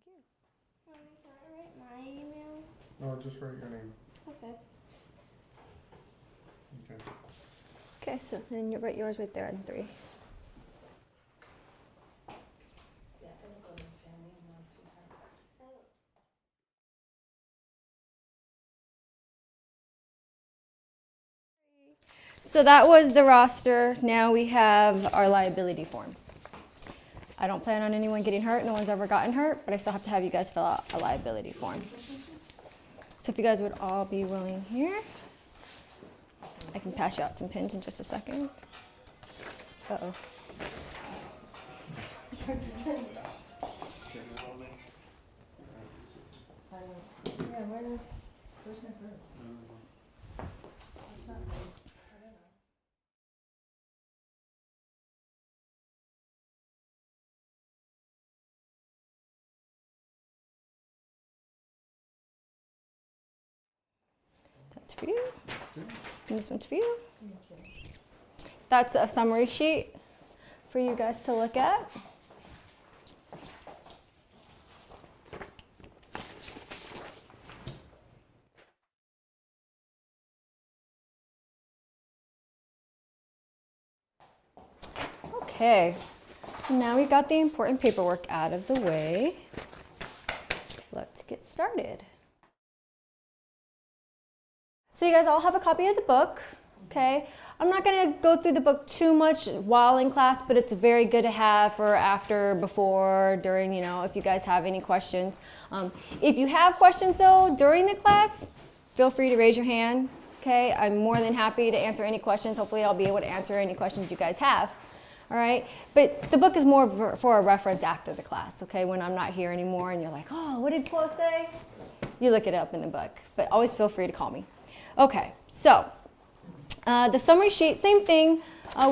you. Mommy, can I write my email? No, just write your name. Okay. Okay. Okay, so then you write yours right there on 3. So that was the roster. Now we have our liability form. I don't plan on anyone getting hurt. No one's ever gotten hurt, but I still have to have you guys fill out a liability form. So if you guys would all be willing here, I can pass you out some pins in just a second. Uh-oh. Yeah, where's my purse? It's not there. I don't know. That's for you. And this one's for you. Thank you. That's a summary sheet for you guys to look at. Okay, so now we got the important paperwork out of the way. Let's get started. So you guys all have a copy of the book, okay? I'm not gonna go through the book too much while in class, but it's very good to have for after, before, during, you know, if you guys have any questions. If you have questions though, during the class, feel free to raise your hand, okay? I'm more than happy to answer any questions. Hopefully I'll be able to answer any questions you guys have. All right, but the book is more for a reference after the class, okay? When I'm not here anymore and you're like, oh, what did Flo say? You look it up in the book, but always feel free to call me. Okay, so the summary sheet, same thing.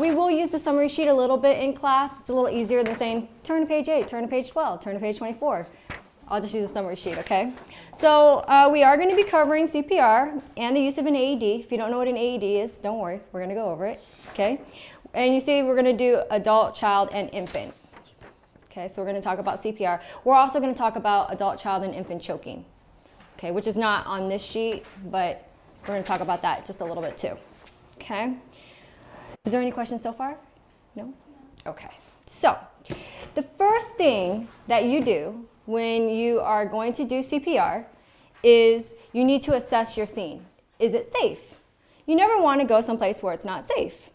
We will use the summary sheet a little bit in class. It's a little easier than saying, turn to page 8, turn to page 12, turn to page 24. I'll just use a summary sheet, okay? So we are going to be covering CPR and the use of an AED. If you don't know what an AED is, don't worry, we're going to go over it, okay? And you see we're going to do adult, child, and infant. Okay, so we're going to talk about CPR. We're also going to talk about adult, child, and infant choking, okay, which is not on this sheet, but we're going to talk about that just a little bit too, okay? Is there any questions so far? No? Okay, so the first thing that you do when you are going to do CPR is you need to assess your scene. Is it safe? You never want to go someplace where it's not safe.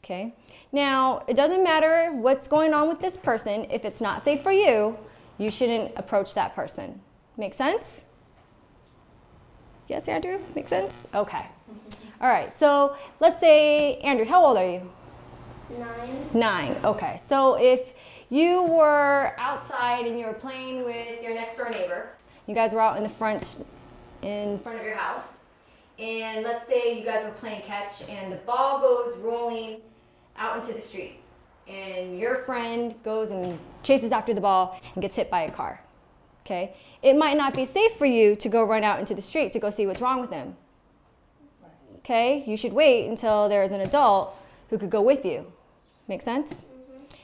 Okay. Now, it doesn't matter what's going on with this person. If it's not safe for you, you shouldn't approach that person. Make sense? Yes, Andrew? Make sense? Okay. All right. So let's say, Andrew, how old are you? 9. 9. Okay. So if you were outside and you were playing with your next door neighbor, you guys were out in front of your house, and let's say you guys were playing catch and the ball goes rolling out into the street, and your friend goes and chases after the ball and gets hit by a car, okay? It might not be safe for you to go run out into the street to go see what's wrong with him, okay? You should wait until there's an adult who could go with you. Make sense? Mm-hmm.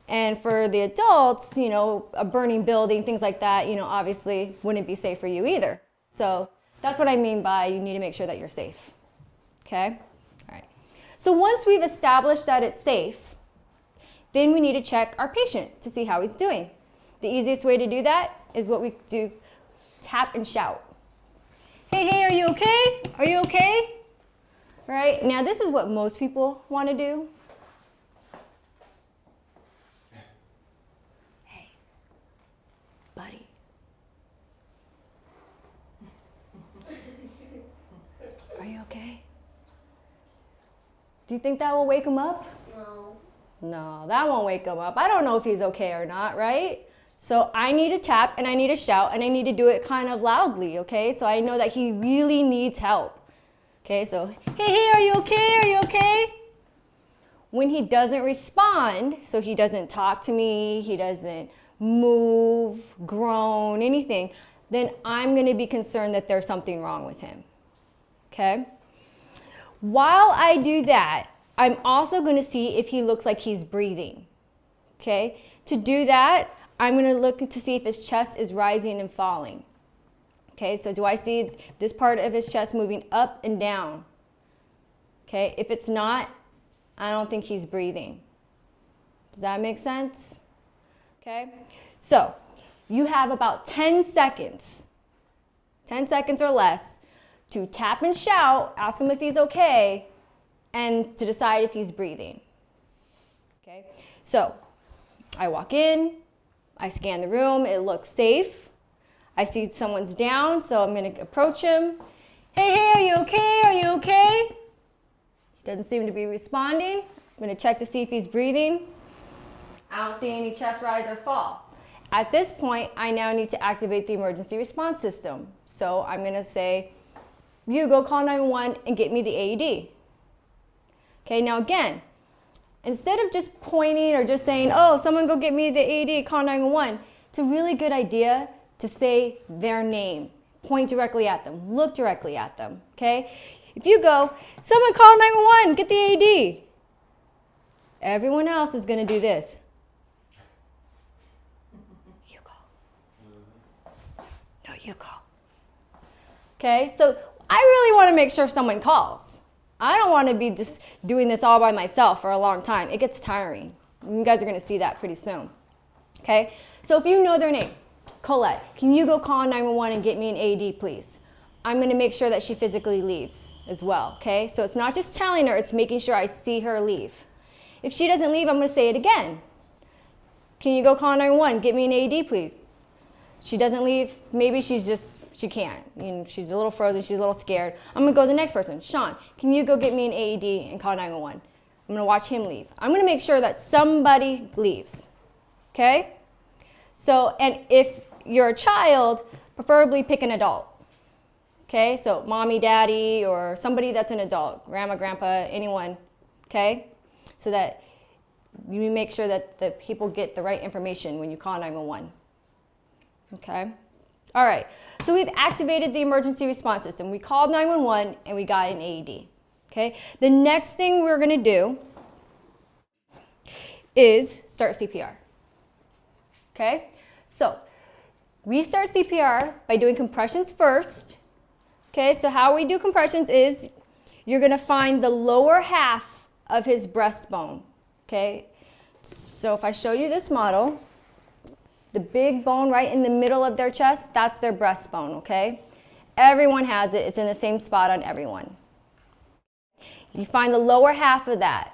And for the adults, you know, a burning building, things like that, you know, obviously wouldn't be safe for you either. So that's what I mean by you need to make sure that you're safe, okay? All right. So once we've established that it's safe, then we need to check our patient to see how he's doing. The easiest way to do that is what we do, tap and shout. Hey, are you okay? Are you okay? All right, now this is what most people want to do. Hey, buddy. Are you okay? Do you think that will wake him up? No. No, that won't wake him up. I don't know if he's okay or not, right? So I need to tap and I need to shout and I need to do it kind of loudly, okay? So I know that he really needs help. Okay, so, hey, are you okay? Are you okay? When he doesn't respond, so he doesn't talk to me, he doesn't move, groan, anything, then I'm gonna be concerned that there's something wrong with him, okay? While I do that, I'm also gonna see if he looks like he's breathing, okay? To do that, I'm going to look to see if his chest is rising and falling. Okay, so do I see this part of his chest moving up and down? Okay, if it's not, I don't think he's breathing. Does that make sense? Okay, so you have about 10 seconds or less to tap and shout, ask him if he's okay, and to decide if he's breathing. Okay, so I walk in, I scan the room, it looks safe. I see someone's down, so I'm gonna approach him. Hey, are you okay? Are you okay? He doesn't seem to be responding. I'm gonna check to see if he's breathing. I don't see any chest rise or fall. At this point, I now need to activate the emergency response system. So I'm gonna say, you go call 911 and get me the AED. Okay, now again, instead of just pointing or just saying, oh, someone go get me the AED, call 911, it's a really good idea to say their name. Point directly at them, look directly at them, okay? If you go, someone call 911, get the AED. Everyone else is gonna do this. You call. No, you call. Okay, so I really wanna make sure someone calls. I don't wanna be just doing this all by myself for a long time. It gets tiring. You guys are gonna see that pretty soon. Okay, so if you know their name, Colette, can you go call 911 and get me an AED, please? I'm gonna make sure that she physically leaves as well, okay? So it's not just telling her, it's making sure I see her leave. If she doesn't leave, I'm gonna say it again. Can you go call 911, get me an AED, please? She doesn't leave, maybe she can't. You know, she's a little frozen, she's a little scared. I'm gonna go to the next person. Sean, can you go get me an AED and call 911? I'm gonna watch him leave. I'm gonna make sure that somebody leaves, okay? So, and if you're a child, preferably pick an adult, okay? So mommy, daddy, or somebody that's an adult, grandma, grandpa, anyone, okay? So that you make sure that the people get the right information when you call 911. Okay? All right, so we've activated the emergency response system. We called 911 and we got an AED. Okay? The next thing we're gonna do is start CPR. Okay? So we start CPR by doing compressions first. Okay, so how we do compressions is you're gonna find the lower half of his breastbone. Okay? So if I show you this model, the big bone right in the middle of their chest, that's their breastbone, okay? Everyone has it. It's in the same spot on everyone. You find the lower half of that.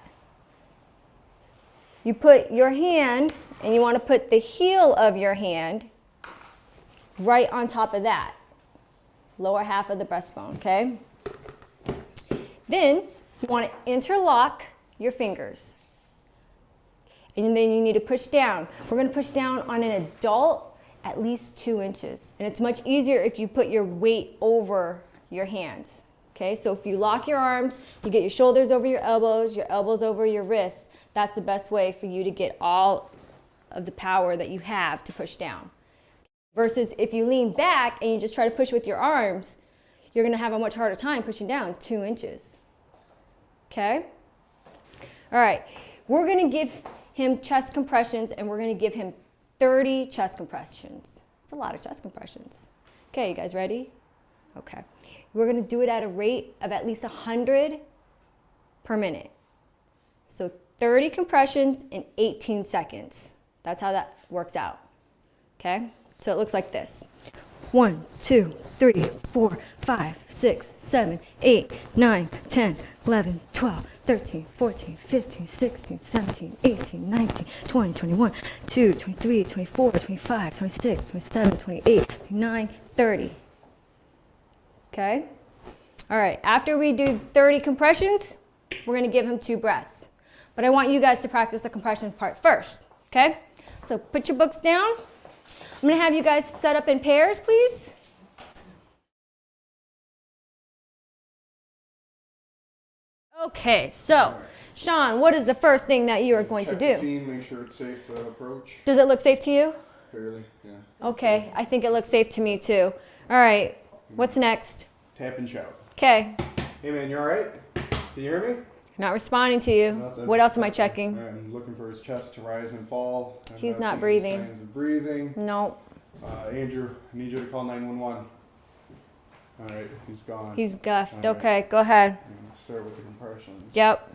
You put your hand, and you want to put the heel of your hand right on top of that. Lower half of the breastbone, okay? Then you want to interlock your fingers. And then you need to push down. We're gonna push down on an adult at least 2 inches. And it's much easier if you put your weight over your hands. Okay, so if you lock your arms, you get your shoulders over your elbows over your wrists, that's the best way for you to get all of the power that you have to push down. Versus if you lean back and you just try to push with your arms, you're gonna have a much harder time pushing down 2 inches. Okay? All right, we're gonna give him chest compressions, and we're gonna give him 30 chest compressions. It's a lot of chest compressions. Okay, you guys ready? Okay. We're gonna do it at a rate of at least 100 per minute. So 30 compressions in 18 seconds. That's how that works out. Okay? So it looks like this. 1, 2, 3, 4, 5, 6, 7, 8, 9, 10, 11, 12, 13, 14, 15, 16, 17, 18, 19, 20, 21, 22, 23, 24, 25, 26, 27, 28, 29, 30. Okay? All right, after we do 30 compressions, we're gonna give him 2 breaths. But I want you guys to practice the compression part first, okay? So put your books down. I'm gonna have you guys set up in pairs, please. Okay, so Sean, what is the first thing that you are going to Check do? the scene, make sure it's safe to approach. Does it look safe to you? Fairly, yeah. Okay, I think it looks safe to me too. All right, what's next? Tap and shout. Okay, Hey man, you all right? Can you hear me? Not responding to you. Nothing. What else am I checking? I'm looking for his chest to rise and fall. I'm He's not seeing breathing. Signs of breathing. No, Andrew, I need you to call 911. All right, he's gone. he's guffed. All right. Okay, go ahead. I'm gonna start with the compressions. Yep.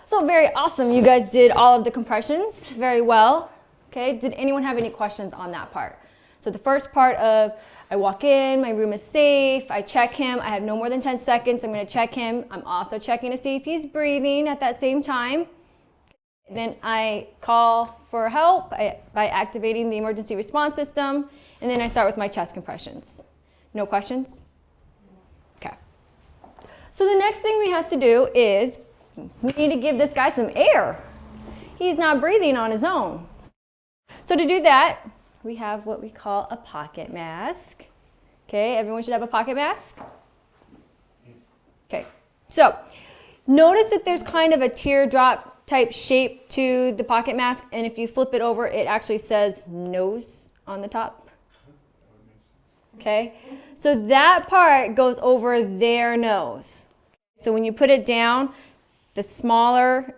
So very awesome. You guys did all of the compressions very well. Okay, did anyone have any questions on that part? So the first part of I walk in, my room is safe, I check him, I have no more than 10 seconds, I'm gonna check him. I'm also checking to see if he's breathing at that same time. Then I call for help by activating the emergency response system, and then I start with my chest compressions. No questions? Okay. So the next thing we have to do is we need to give this guy some air. He's not breathing on his own. So to do that, we have what we call a pocket mask. Okay, everyone should have a pocket mask. Okay, so notice that there's kind of a teardrop type shape to the pocket mask, and if you flip it over, it actually says nose on the top. Okay, so that part goes over their nose. So when you put it down, the smaller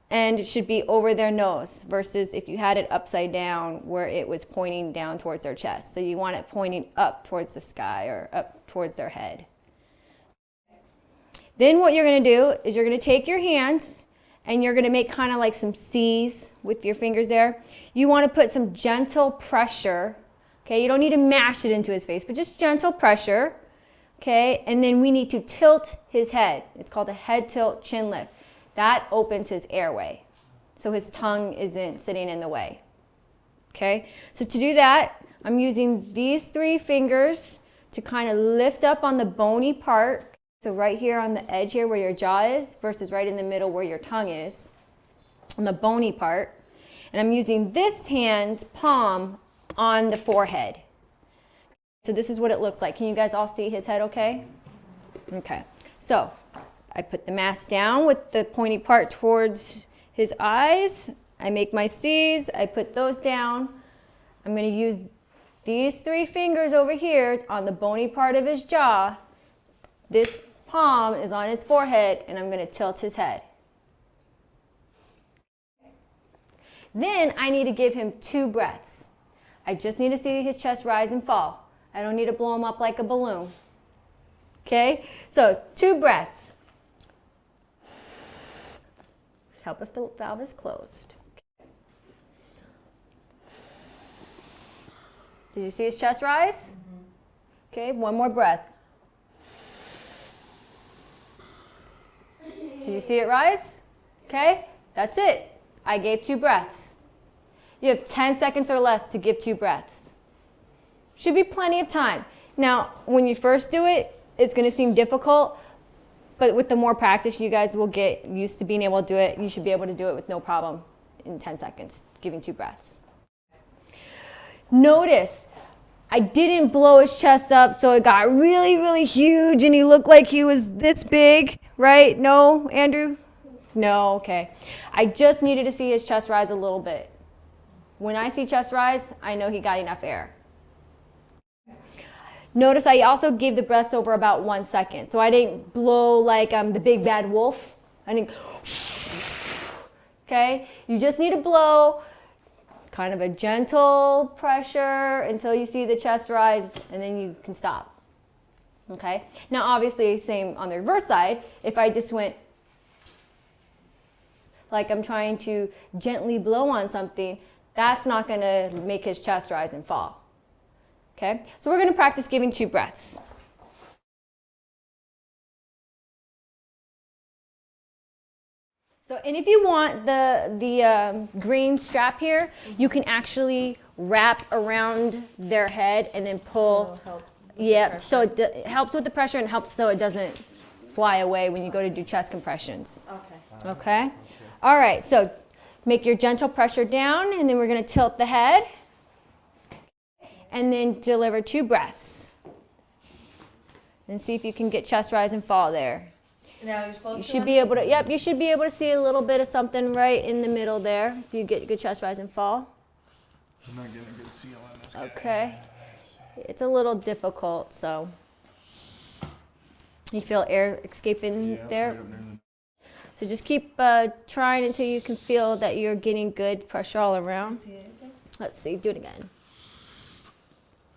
end should be over their nose versus if you had it upside down where it was pointing down towards their chest. So you want it pointing up towards the sky or up towards their head. Then what you're going to do is you're going to take your hands and you're going to make kind of like some C's with your fingers there. You want to put some gentle pressure. Okay, you don't need to mash it into his face, but just gentle pressure. Okay, and then we need to tilt his head. It's called a head tilt chin lift. That opens his airway, so his tongue isn't sitting in the way. Okay, so to do that, I'm using these 3 fingers to kind of lift up on the bony part. So right here on the edge here where your jaw is versus right in the middle where your tongue is, on the bony part. And I'm using this hand's palm on the forehead. So this is what it looks like. Can you guys all see his head okay? Okay, so I put the mask down with the pointy part towards his eyes. I make my C's, I put those down. I'm gonna use these 3 fingers over here on the bony part of his jaw. This palm is on his forehead and I'm gonna tilt his head. Then I need to give him 2 breaths. I just need to see his chest rise and fall. I don't need to blow him up like a balloon. Okay, so 2 breaths. Help if the valve is closed. Did you see his chest rise? Okay, 1 more breath. Did you see it rise? Okay, that's it. I gave 2 breaths. You have 10 seconds or less to give 2 breaths. Should be plenty of time. Now, when you first do it, it's going to seem difficult, but with the more practice, you guys will get used to being able to do it. You should be able to do it with no problem in 10 seconds, giving 2 breaths. Notice, I didn't blow his chest up so it got really, really huge and he looked like he was this big, right? No, Andrew? No, okay. I just needed to see his chest rise a little bit. When I see chest rise, I know he got enough air. Notice I also gave the breaths over about 1 second. So I didn't blow like I'm the big bad wolf. I didn't, okay? You just need to blow kind of a gentle pressure until you see the chest rise and then you can stop, okay? Now obviously same on the reverse side. If I just went like I'm trying to gently blow on something, that's not gonna make his chest rise and fall. Okay, so we're going to practice giving 2 breaths. So, and if you want the green strap here, you can actually wrap around their head and then pull. So help. Yeah, so it helps with the pressure and helps so it doesn't fly away when you go to do chest compressions. Okay. Okay? All right, so make your gentle pressure down and then we're going to tilt the head. And then deliver 2 breaths. And see if you can get chest rise and fall there. Now you're supposed You to. should be able to, yep, you should be able to see a little bit of something right in the middle there if you get good chest rise and fall. I'm not getting a good seal on this guy. Okay. It's a little difficult, so. You feel air escaping Yeah, there? right up there. So just keep trying until you can feel that you're getting good pressure all around. See anything? Let's see, do it again.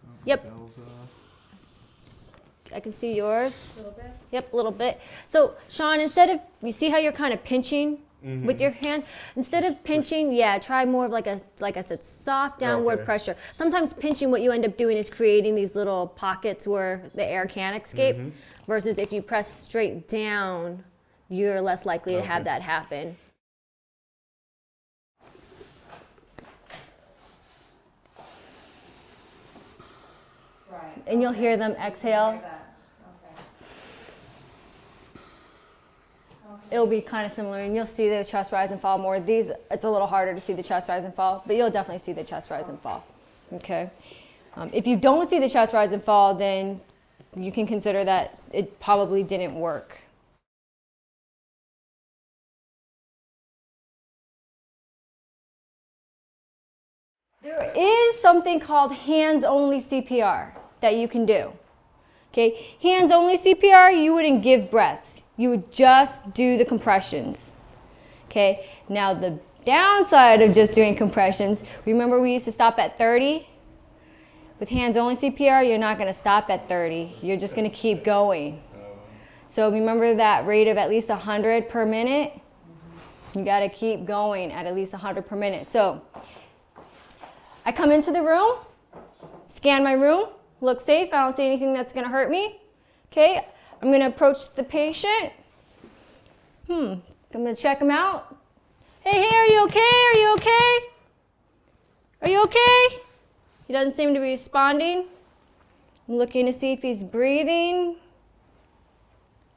Oh, Yep. bells, I can see yours. A little bit. Yep, a little bit. So, Sean, instead of, you see how you're kind of pinching with your hand? Instead of pinching, yeah, try more of like I said, soft downward Okay. pressure. Sometimes pinching, what you end up doing is creating these little pockets where the air can escape, versus if you press straight down, you're less likely to have Okay. that happen. Right. And you'll hear them exhale. Like that. Okay. It'll be kind of similar, and you'll see the chest rise and fall more. These, it's a little harder to see the chest rise and fall, but you'll definitely see the chest rise and fall. Okay. If you don't see the chest rise and fall, then you can consider that it probably didn't work. There is something called hands-only CPR that you can do. Okay, hands-only CPR, you wouldn't give breaths. You would just do the compressions. Okay, now the downside of just doing compressions, remember we used to stop at 30? With hands-only CPR, you're not going to stop at 30. You're just going to keep going. So remember that rate of at least 100 per minute? You got to keep going at least 100 per minute. So I come into the room, scan my room, look safe. I don't see anything that's going to hurt me. Okay, I'm going to approach the patient. I'm going to check him out. Hey, are you okay? Are you okay? Are you okay? He doesn't seem to be responding. I'm looking to see if he's breathing.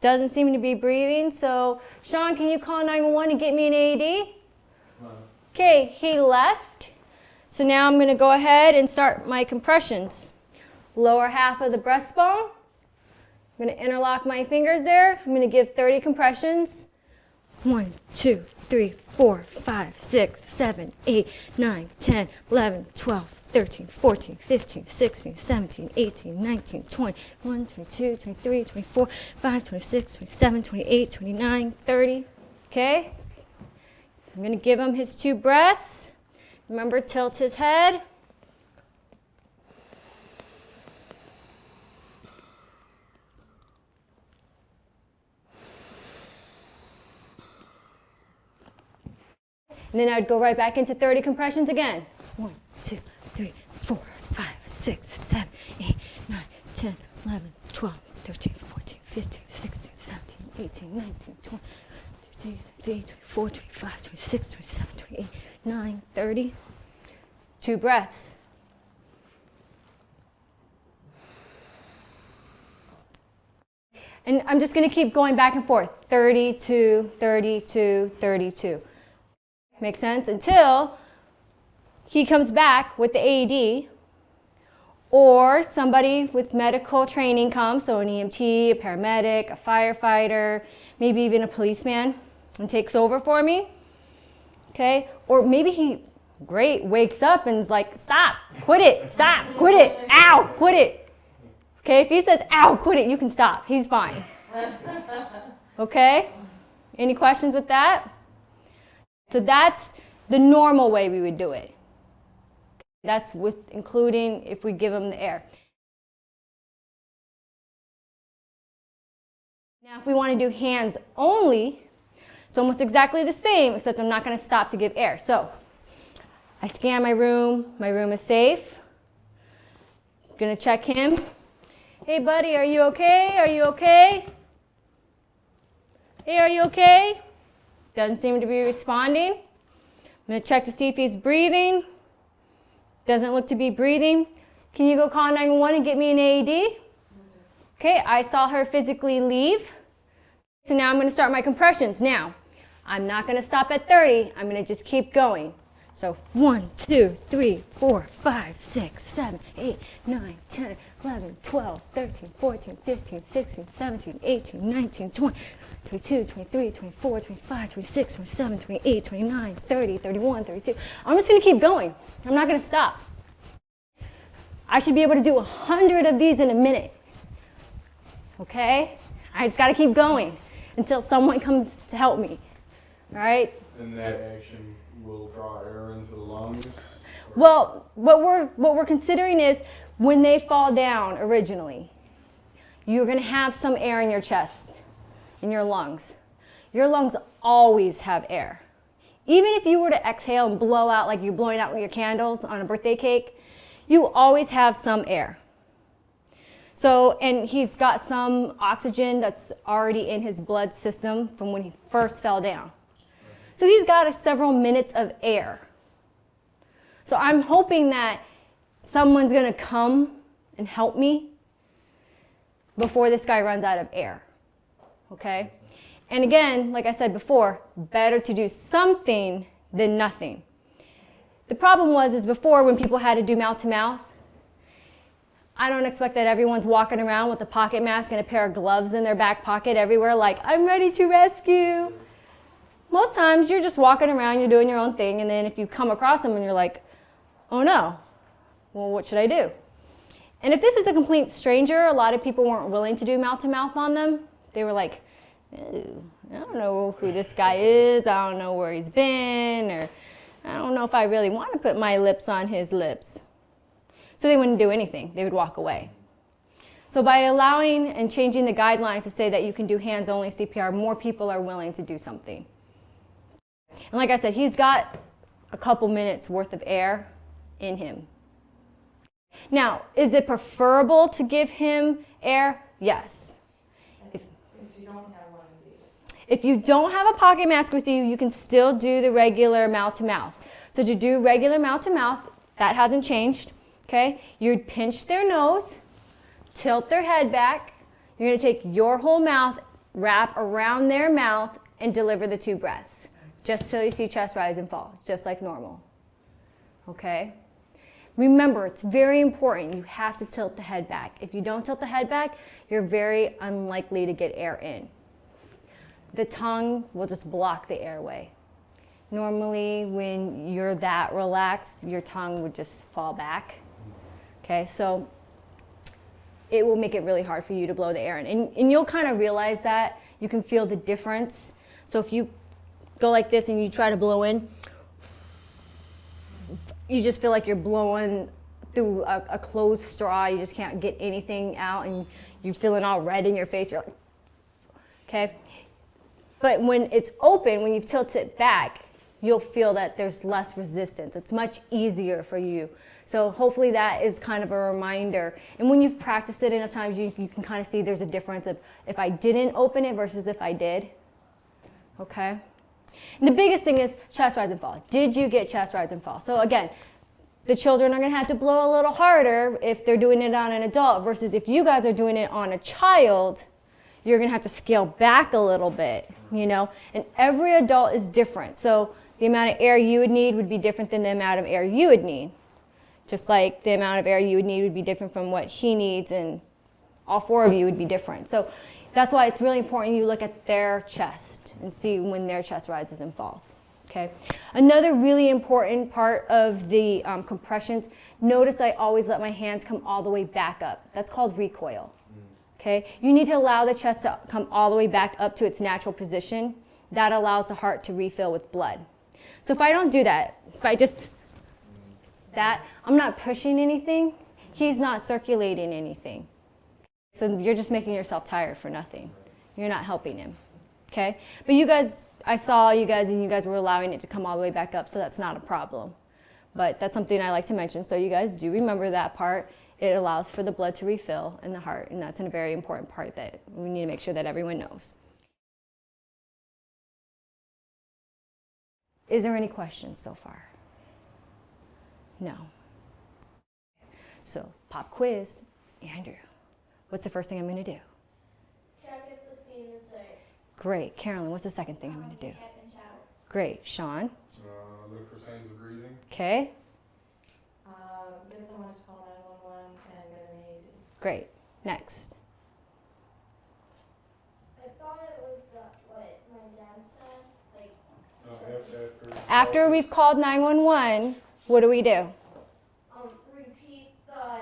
Doesn't seem to be breathing. So, Sean, can you call 911 and get me an AED? Okay, he left. So now I'm going to go ahead and start my compressions. Lower half of the breastbone. I'm going to interlock my fingers there. I'm going to give 30 compressions. 1, 2, 3, 4, 5, 6, 7, 8, 9, 10, 11, 12, 13, 14, 15, 16, 17, 18, 19, 20, 21, 22, 23, 24, 25, 26, 27, 28, 29, 30. Okay? I'm going to give him his 2 breaths. Remember, tilt his head. And then I'd go right back into 30 compressions again. 1, 2, 3, 4, 5, 6, 7, 8, 9, 10, 11, 12, 13, 14, 15, 16, 17, 18, 19, 20, 23, 24, 25, 26, 27, 28, 9, 30. 2 breaths. And I'm just going to keep going back and forth. 32, 32, 32. Makes sense? Until he comes back with the AED, or somebody with medical training comes, so an EMT, a paramedic, a firefighter, maybe even a policeman, and takes over for me. Okay? Or maybe he, wakes up and is like, stop, quit it, stop, quit it, ow, quit it. Okay? If he says, ow, quit it, you can stop. He's fine. Okay? Any questions with that? So that's the normal way we would do it. That's with including if we give them the air. Now if we want to do hands only, it's almost exactly the same, except I'm not going to stop to give air. So I scan my room is safe. I'm going to check him. Hey buddy, are you okay? Are you okay? Hey, are you okay? Doesn't seem to be responding. I'm going to check to see if he's breathing. Doesn't look to be breathing. Can you go call 911 and get me an AED? Okay, I saw her physically leave. So now I'm going to start my compressions. Now, I'm not going to stop at 30. I'm going to just keep going. So 1, 2, 3, 4, 5, 6, 7, 8, 9, 10, 11, 12, 13, 14, 15, 16, 17, 18, 19, 20, 22, 23, 24, 25, 26, 27, 28, 29, 30, 31, 32. I'm just going to keep going. I'm not going to stop. I should be able to do 100 of these in a minute. Okay? I just got to keep going until someone comes to help me. All right? And that action will draw air into the lungs. Well, what we're considering is when they fall down originally, you're going to have some air in your chest, in your lungs. Your lungs always have air. Even if you were to exhale and blow out like you're blowing out with your candles on a birthday cake, you always have some air. So, and he's got some oxygen that's already in his blood system from when he first fell down. So he's got several minutes of air. So I'm hoping that someone's going to come and help me before this guy runs out of air. Okay? And again, like I said before, better to do something than nothing. The problem is before when people had to do mouth to mouth, I don't expect that everyone's walking around with a pocket mask and a pair of gloves in their back pocket everywhere like, I'm ready to rescue. Most times you're just walking around, you're doing your own thing, and then if you come across them and you're like, oh no, well, what should I do? And if this is a complete stranger, a lot of people weren't willing to do mouth to mouth on them. They were like, ew, I don't know who this guy is, I don't know where he's been, or I don't know if I really want to put my lips on his lips. So they wouldn't do anything, they would walk away. So by allowing and changing the guidelines to say that you can do hands-only CPR, more people are willing to do something. And like I said, he's got a couple minutes worth of air in him. Now, is it preferable to give him air? Yes. If you don't have one of these. If you don't have a pocket mask with you, you can still do the regular mouth-to-mouth. So to do regular mouth-to-mouth, that hasn't changed, okay? You'd pinch their nose, tilt their head back. You're gonna take your whole mouth, wrap around their mouth, and deliver the 2 breaths, just till you see chest rise and fall, just like normal, okay? Remember, it's very important. You have to tilt the head back. If you don't tilt the head back, you're very unlikely to get air in. The tongue will just block the airway. Normally, when you're that relaxed, your tongue would just fall back. Okay, so it will make it really hard for you to blow the air in. And you'll kind of realize that. You can feel the difference. So if you go like this and you try to blow in, you just feel like you're blowing through a closed straw. You just can't get anything out, and you're feeling all red in your face. You're like, okay? But when it's open, when you tilt it back, you'll feel that there's less resistance. It's much easier for you. So hopefully that is kind of a reminder. And when you've practiced it enough times, you can kind of see there's a difference of if I didn't open it versus if I did. Okay? And the biggest thing is chest rise and fall. Did you get chest rise and fall? So again, the children are going to have to blow a little harder if they're doing it on an adult versus if you guys are doing it on a child, you're going to have to scale back a little bit, you know? And every adult is different. So the amount of air you would need would be different than the amount of air you would need. Just like the amount of air you would need would be different from what he needs, and all 4 of you would be different. So that's why it's really important you look at their chest and see when their chest rises and falls. Okay. Another really important part of the compressions, notice I always let my hands come all the way back up. That's called recoil. Okay. You need to allow the chest to come all the way back up to its natural position. That allows the heart to refill with blood. So if I don't do that, if I just, I'm not pushing anything, he's not circulating anything. So you're just making yourself tired for nothing. You're not helping him, okay? But you guys, I saw you guys and you guys were allowing it to come all the way back up, so that's not a problem. But that's something I like to mention, so you guys do remember that part. It allows for the blood to refill in the heart, and that's a very important part that we need to make sure that everyone knows. Is there any questions so far? No. So, pop quiz. Andrew, what's the first thing I'm going to do? Check if the scene is safe. Great. Carolyn, what's the second thing I'm going to do? Check and shout. Great. Sean? Look for signs of breathing. Okay. Get someone to call 911 and get an aid Great. Next. I thought it was what my dad said. Like, After we've called 911, what do we do? repeat the,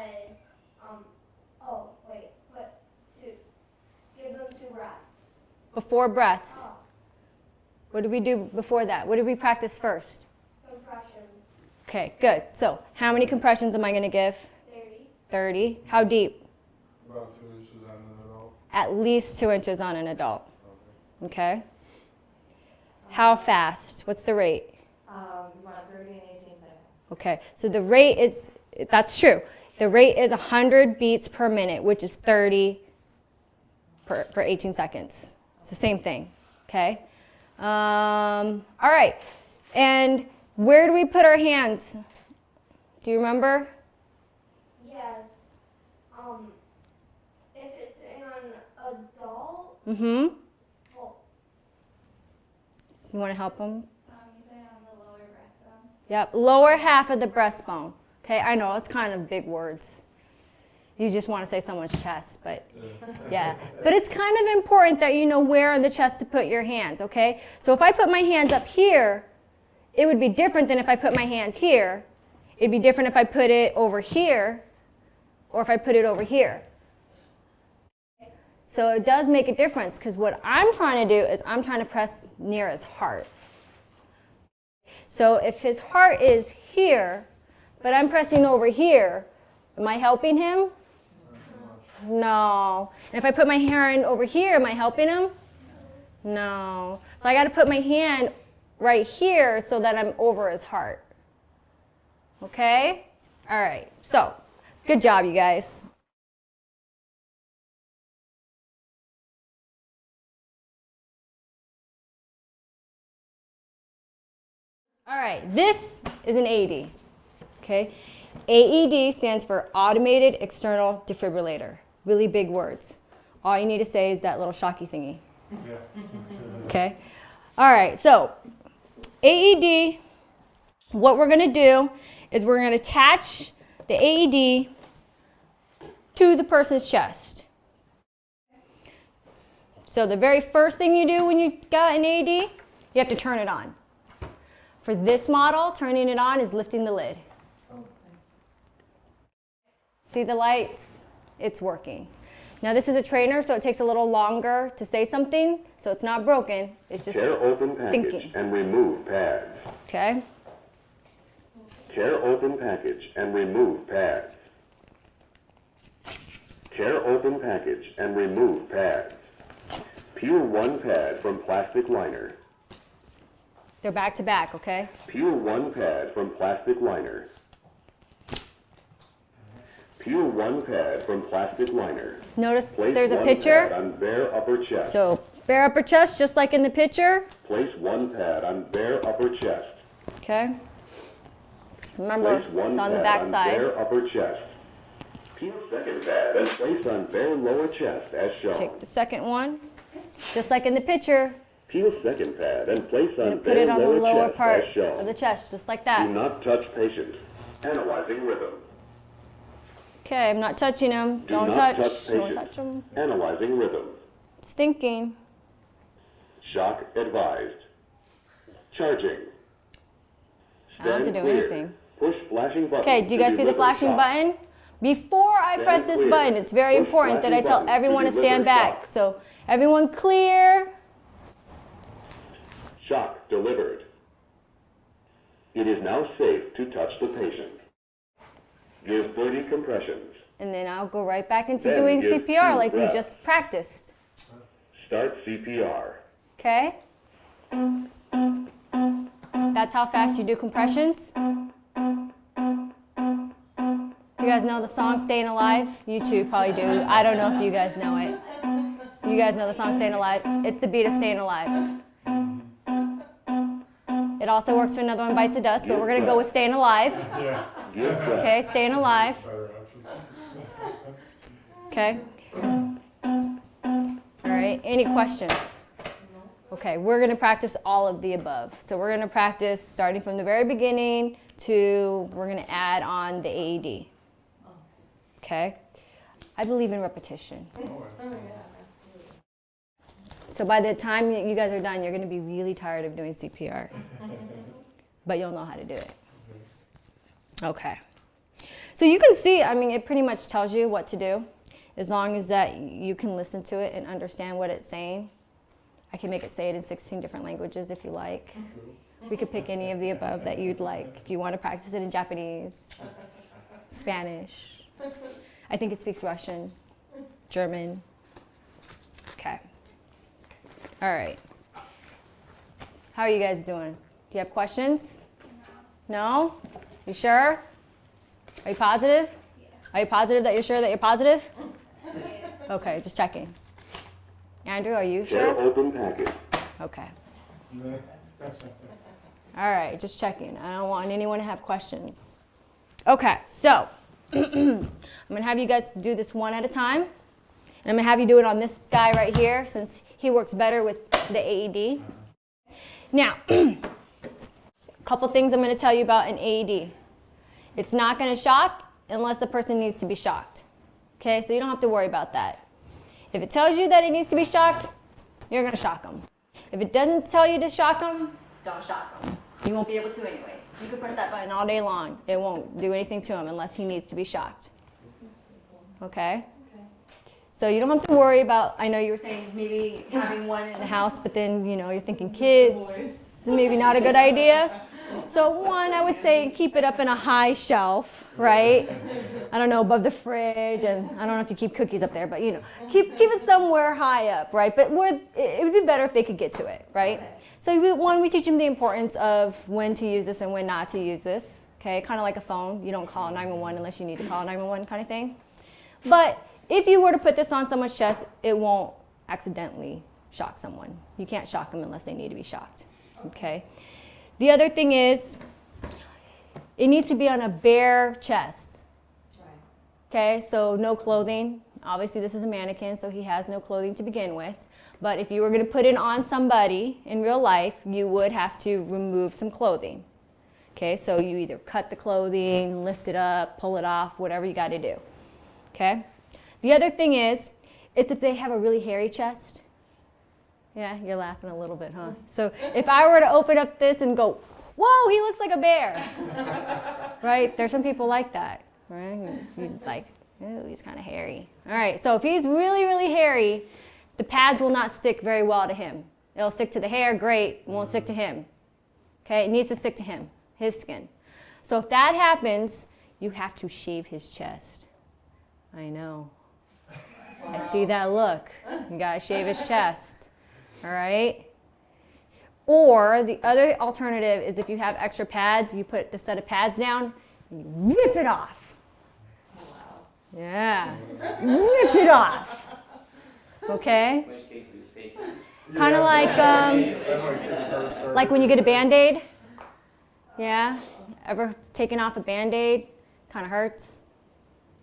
oh, wait, give them 2 breaths. Before breaths. Oh, What did we do before that? What did we practice first? compressions. Okay, good. So how many compressions am I going to give? 30. 30. How deep? About 2 inches on an adult. At least 2 inches on an adult. Okay. How fast? What's the rate? You want 30 and 18 seconds. Okay, so the rate is, that's true. The rate is 100 beats per minute, which is 30 for 18 seconds. It's the same thing, okay? All right, and where do we put our hands? Do you remember? Yes. If it's in an adult, Mm-hmm. well, You want to help them? you put it on the lower breastbone. Yep, lower half of the breastbone. Okay, I know, it's kind of big words. You just want to say someone's chest, but yeah. But it's kind of important that you know where on the chest to put your hands, okay? So if I put my hands up here, it would be different than if I put my hands here. It'd be different if I put it over here or if I put it over here. So it does make a difference because what I'm trying to do is I'm trying to press near his heart. So if his heart is here, but I'm pressing over here, am I helping him? No. And if I put my hand over here, am I helping him? No. So I got to put my hand right here so that I'm over his heart. Okay? All right. So, good job, you guys. All right, this is an AED. Okay? AED stands for Automated External Defibrillator. Really big words. All you need to say is that little shocky thingy. Yeah. Okay? All right, so AED, what we're going to do is we're going to attach the AED to the person's chest. So the very first thing you do when you got an AED, you have to turn it on. For this model, turning it on is lifting the lid. See the lights? It's working. Now this is a trainer, so it takes a little longer to say something, so it's not broken. It's just Chair open package thinking. and remove pads. Okay? Chair open package and remove pads. Chair open package and remove pads. Peel 1 pad from plastic liner. They're back to back, okay? Peel 1 pad from plastic liner. Peel 1 pad from plastic liner. Notice Place there's a 1 picture. pad on bare upper chest. So bare upper chest, just like in the picture. Place 1 pad on bare upper chest. Okay? Remember, Place 1 it's on the pad back on side. bare upper chest. Peel 2nd pad and place on bare lower chest as shown. Take the second one, just like in the picture. Peel 2nd pad and place You're on gonna put bare it on the lower lower chest part as shown. of the chest, just like Do that. not touch patient. Analyzing rhythm. Okay, I'm not touching him. Do Don't not touch. touch Don't patient. touch him. Analyzing rhythm. It's thinking. Shock advised. Charging. I don't have to Stand do clear. anything. Push flashing button. Okay, do you guys see the flashing button? Before I Stand press this clear. button, it's very Push important that I flashing tell button to everyone to stand deliver back. shock. So everyone clear. Shock delivered. It is now safe to touch the patient. Give 30 compressions. And then I'll go right back into Then doing give CPR 2 like we breaths. just practiced. Start CPR. Okay? That's how fast you do compressions. Do you guys know the song Staying Alive? You two probably do. I don't know if you guys know it. You guys know the song Staying Alive? It's the beat of Staying Alive. It also works for Another One Bites the Dust, but we're going to go with Staying Alive. Yeah. Give breath. Okay, Staying Alive. Better option. Okay. All right, any questions? Okay, we're going to practice all of the above. So we're going to practice starting from the very beginning to we're going to add on the AED. Okay. I believe in repetition. Oh, yeah, absolutely. So by the time you guys are done, you're going to be really tired of doing CPR. But you'll know how to do it. Okay. So you can see, I mean, it pretty much tells you what to do, as long as that you can listen to it and understand what it's saying. I can make it say it in 16 different languages if you like. We could pick any of the above that you'd like. If you want to practice it in Japanese, Spanish. I think it speaks Russian, German. Okay. All right. How are you guys doing? Do you have questions? No? You sure? Are you positive? Yeah. Are you positive that you're sure that you're positive? Okay, just checking. Andrew, are you Share sure? open package. Okay. All right, just checking. I don't want anyone to have questions. Okay, so I'm gonna have you guys do this one at a time. And I'm gonna have you do it on this guy right here since he works better with the AED. Now, a couple things I'm gonna tell you about an AED. It's not gonna shock unless the person needs to be shocked. Okay, so you don't have to worry about that. If it tells you that it needs to be shocked, you're gonna shock them. If it doesn't tell you to shock them, don't shock them. You won't be able to anyways. You can press that button all day long. It won't do anything to him unless he needs to be shocked. Okay? So you don't have to worry about, I know you were saying maybe having one in the house, but then, you know, you're thinking kids, maybe not a good idea. So one, I would say keep it up in a high shelf, right? I don't know, above the fridge, and I don't know if you keep cookies up there, but you know, keep it somewhere high up, right? But it would be better if they could get to it, right? So we teach them the importance of when to use this and when not to use this, okay? Kind of like a phone. You don't call 911 unless you need to call 911 kind of thing. But if you were to put this on someone's chest, it won't accidentally shock someone. You can't shock them unless they need to be shocked, okay? The other thing is, it needs to be on a bare chest. Okay, so no clothing. Obviously, this is a mannequin, so he has no clothing to begin with. But if you were going to put it on somebody in real life, you would have to remove some clothing. Okay, so you either cut the clothing, lift it up, pull it off, whatever you got to do. Okay? The other thing is if they have a really hairy chest. Yeah, you're laughing a little bit, huh? So if I were to open up this and go, whoa, he looks like a bear, right? There's some people like that, right? You'd like, ooh, he's kind of hairy. All right, so if he's really, really hairy, the pads will not stick very well to him. It'll stick to the hair, great, it won't stick to him. Okay, it needs to stick to him, his skin. So if that happens, you have to shave his chest. I know. I see that look. You gotta shave his chest. All right? Or the other alternative is if you have extra pads, you put the set of pads down, and you rip it off. Yeah. Rip it off. Okay? In which case it was fake. Kind of like when you get a Band-Aid. Yeah? Ever taken off a Band-Aid? Kind of hurts.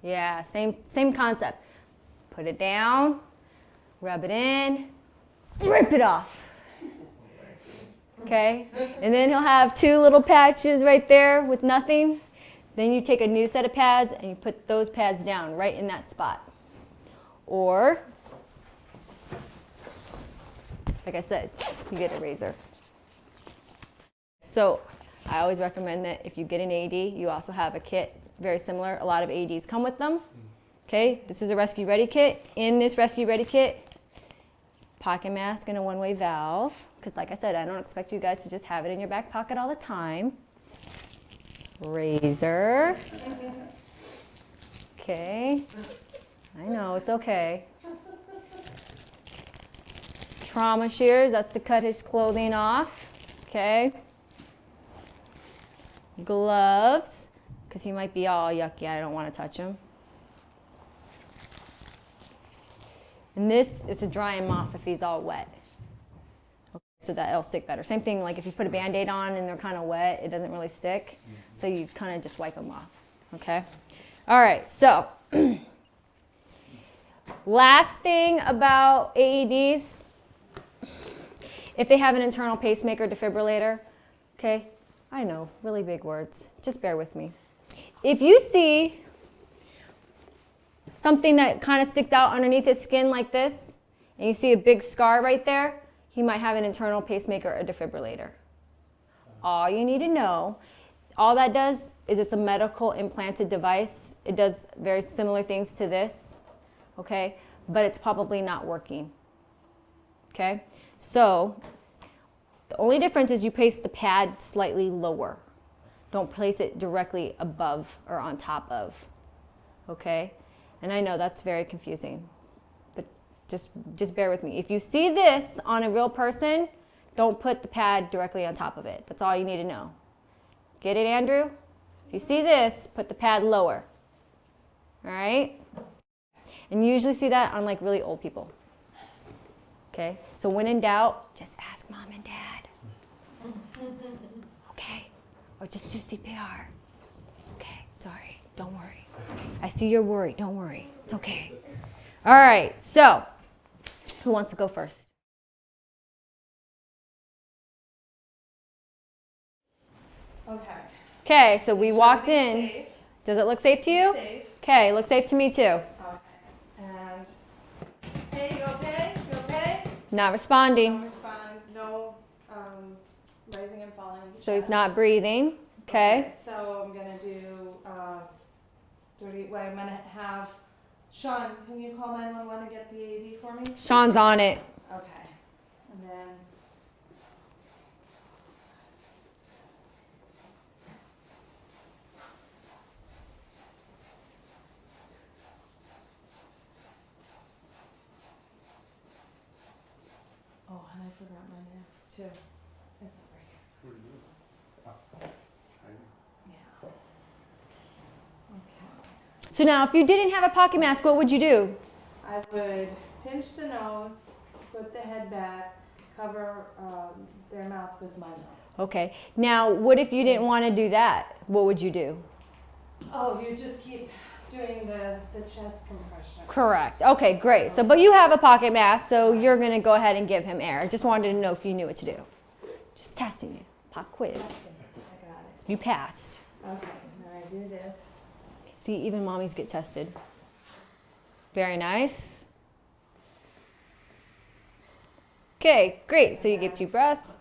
Yeah, same concept. Put it down, rub it in, rip it off. Okay? And then he'll have two little patches right there with nothing. Then you take a new set of pads and you put those pads down right in that spot. Or, like I said, you get a razor. So I always recommend that if you get an AED, you also have a kit very similar. A lot of AEDs come with them. Okay, this is a Rescue Ready kit. In this Rescue Ready kit, pocket mask and a one-way valve. Because like I said, I don't expect you guys to just have it in your back pocket all the time. Razor. Okay. I know, it's okay. Trauma shears, that's to cut his clothing off. Okay. Gloves, because he might be all yucky, I don't want to touch him. And this is to dry him off if he's all wet. Okay, so that it'll stick better. Same thing, like if you put a Band-Aid on and they're kind of wet, it doesn't really stick. So you kind of just wipe them off, okay? All right, so last thing about AEDs, if they have an internal pacemaker defibrillator, okay? I know, really big words. Just bear with me. If you see something that kind of sticks out underneath his skin like this, and you see a big scar right there, he might have an internal pacemaker or defibrillator. All you need to know, all that does is it's a medical implanted device. It does very similar things to this, okay? But it's probably not working, okay? So the only difference is you place the pad slightly lower. Don't place it directly above or on top of, okay? And I know that's very confusing, but just bear with me. If you see this on a real person, don't put the pad directly on top of it. That's all you need to know. Get it, Andrew? If you see this, put the pad lower, all right? And you usually see that on like really old people, okay? So when in doubt, just ask mom and dad, okay? Or just do CPR. Okay, sorry, don't worry. I see you're worried, don't worry, it's okay. All right, so who wants to go first? Okay. Okay, so we walked Everything's in. safe. Does it look safe to you? Safe. Okay, looks safe to me too. Okay. And hey, you okay? You okay? Not No responding, respond. No rising and falling. so he's not breathing. Okay. So I'm gonna do dirty. Well, I'm gonna have Sean. Can you call 911 and get the AED for me? Sean's on it. Okay. And then. Oh, and I forgot my mask too. It's over here. Where are you? Yeah. Okay. So now, if you didn't have a pocket mask, what would you do? I would pinch the nose, put the head back, cover their mouth with my mouth. Okay. Now, what if you didn't want to do that? What would you do? Oh, you just keep doing the chest compression. Correct. Okay, great. So, but you have a pocket mask, so you're going to go ahead and give him air. Just wanted to know if you knew what to do. Just testing you. Pop quiz. I got You passed. it. Okay, now I do this. See, even mommies get tested. Very nice. Okay, great. So you give 2 breaths.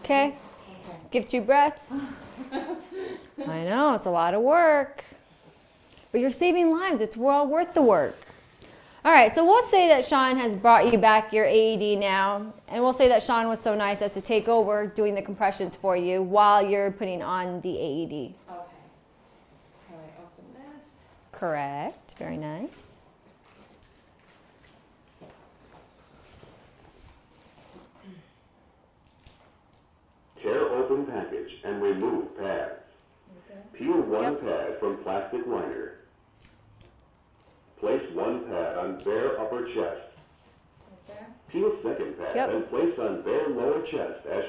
Okay, give 2 breaths. I know, it's a lot of work. But you're saving lives. It's well worth the work. All right, so we'll say that Sean has brought you back your AED now, and we'll say that Sean was so nice as to take over doing the compressions for you while you're putting on the AED. Okay. So I open this. Correct, very nice. Tear open package and remove pads. Okay. Peel one Yep. pad from plastic liner. Place one pad on bare upper chest. Right there. Peel second pad Yep. and place on bare lower chest as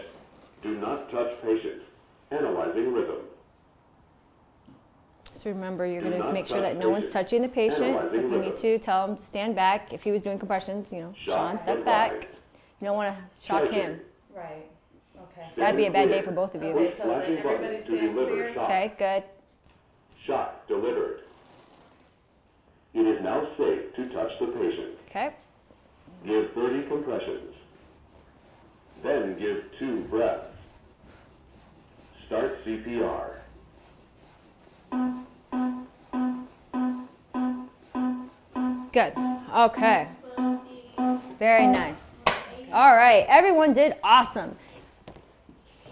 do not touch patient. Analyzing rhythm. So remember, you're Do going to not make sure touch that no one's patient. touching the patient. So if Analyzing you need rhythm. to, tell him to stand back. If he was doing compressions, you know, Shock Sean, step advised. back. You don't want to shock Striking. him. Right. Okay. That'd be a bad day Stand for both of you. Okay, Push so flashing then button everybody to stand deliver clear. shock. Okay, good. Shock delivered. It is now safe to touch the patient. Okay. Give 30 compressions. Then give 2 breaths. Start CPR. Good. Okay. Very nice. All right. Everyone did awesome.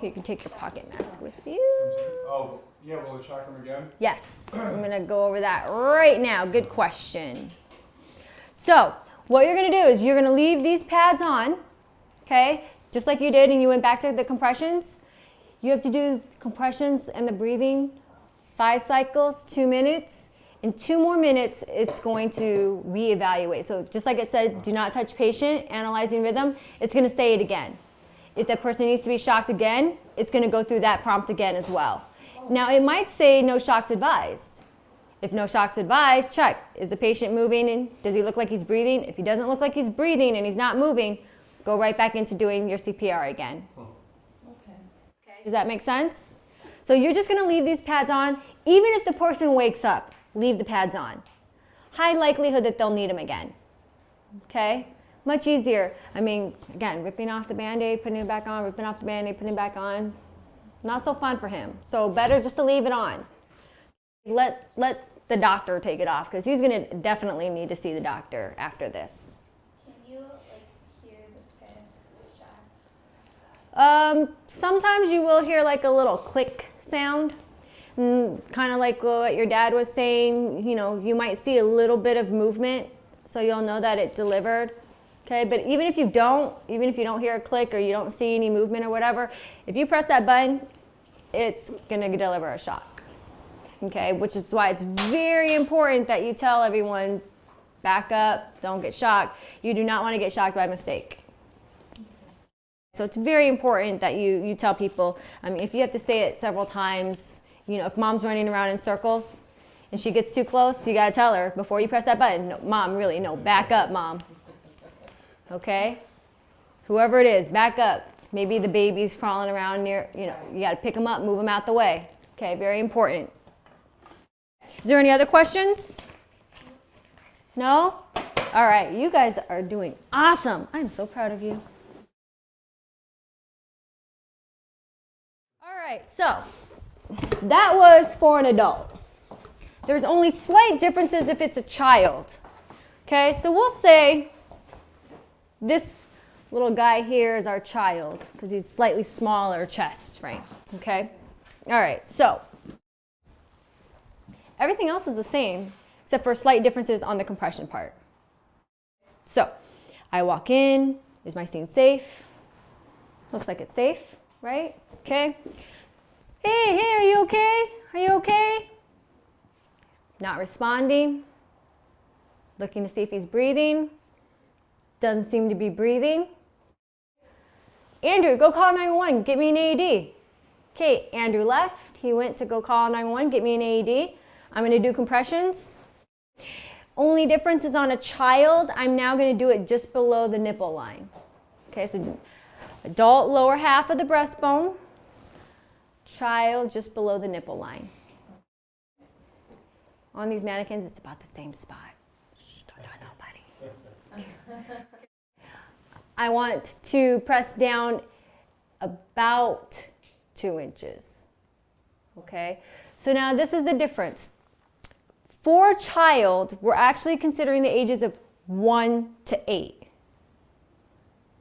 You can take your pocket mask with you. Oh, yeah, will it shock him again? Yes. I'm going to go over that right now. Good question. So, what you're going to do is you're going to leave these pads on, okay? Just like you did and you went back to the compressions. You have to do compressions and the breathing 5 cycles, 2 minutes. In 2 more minutes, it's going to reevaluate. So just like it said, do not touch patient, analyzing rhythm, it's going to say it again. If that person needs to be shocked again, it's going to go through that prompt again as well. Now, it might say no shocks advised. If no shock's advised, check. Is the patient moving and does he look like he's breathing? If he doesn't look like he's breathing and he's not moving, go right back into doing your CPR again. Okay. Does that make sense? So you're just gonna leave these pads on. Even if the person wakes up, leave the pads on. High likelihood that they'll need them again. Okay? Much easier. I mean, again, ripping off the Band-Aid, putting it back on, ripping off the Band-Aid, putting it back on. Not so fun for him. So better just to leave it on. Let the doctor take it off because he's gonna definitely need to see the doctor after this. Can you hear the pins shock? Sometimes you will hear like a little click sound, kind of like what your dad was saying. You know, you might see a little bit of movement, so you'll know that it delivered. Okay, but even if you don't hear a click or you don't see any movement or whatever, if you press that button, it's gonna deliver a shock. Okay, which is why it's very important that you tell everyone, back up, don't get shocked. You do not want to get shocked by mistake. So it's very important that you tell people. I mean, if you have to say it several times, you know, if mom's running around in circles and she gets too close, you got to tell her before you press that button, no, mom, really, no, back up, mom. Okay? Whoever it is, back up. Maybe the baby's crawling around near, you know, you got to pick them up, move them out the way. Okay, very important. Is there any other questions? No? All right, you guys are doing awesome. I'm so proud of you. All right, so that was for an adult. There's only slight differences if it's a child. Okay, so we'll say this little guy here is our child because he's slightly smaller chest, right? Okay, all right, so everything else is the same except for slight differences on the compression part. So I walk in, is my scene safe? Looks like it's safe, right? Okay. Hey, are you okay? Are you okay? Not responding. Looking to see if he's breathing. Doesn't seem to be breathing. Andrew, go call 911, get me an AED. Okay, Andrew left. He went to go call 911, get me an AED. I'm gonna do compressions. Only difference is on a child, I'm now gonna do it just below the nipple line. Okay, so adult lower half of the breastbone, child just below the nipple line. On these mannequins, it's about the same spot. Shh, don't tell nobody. Okay. I want to press down about 2 inches. Okay, so now this is the difference. For a child, we're actually considering the ages of 1 to 8.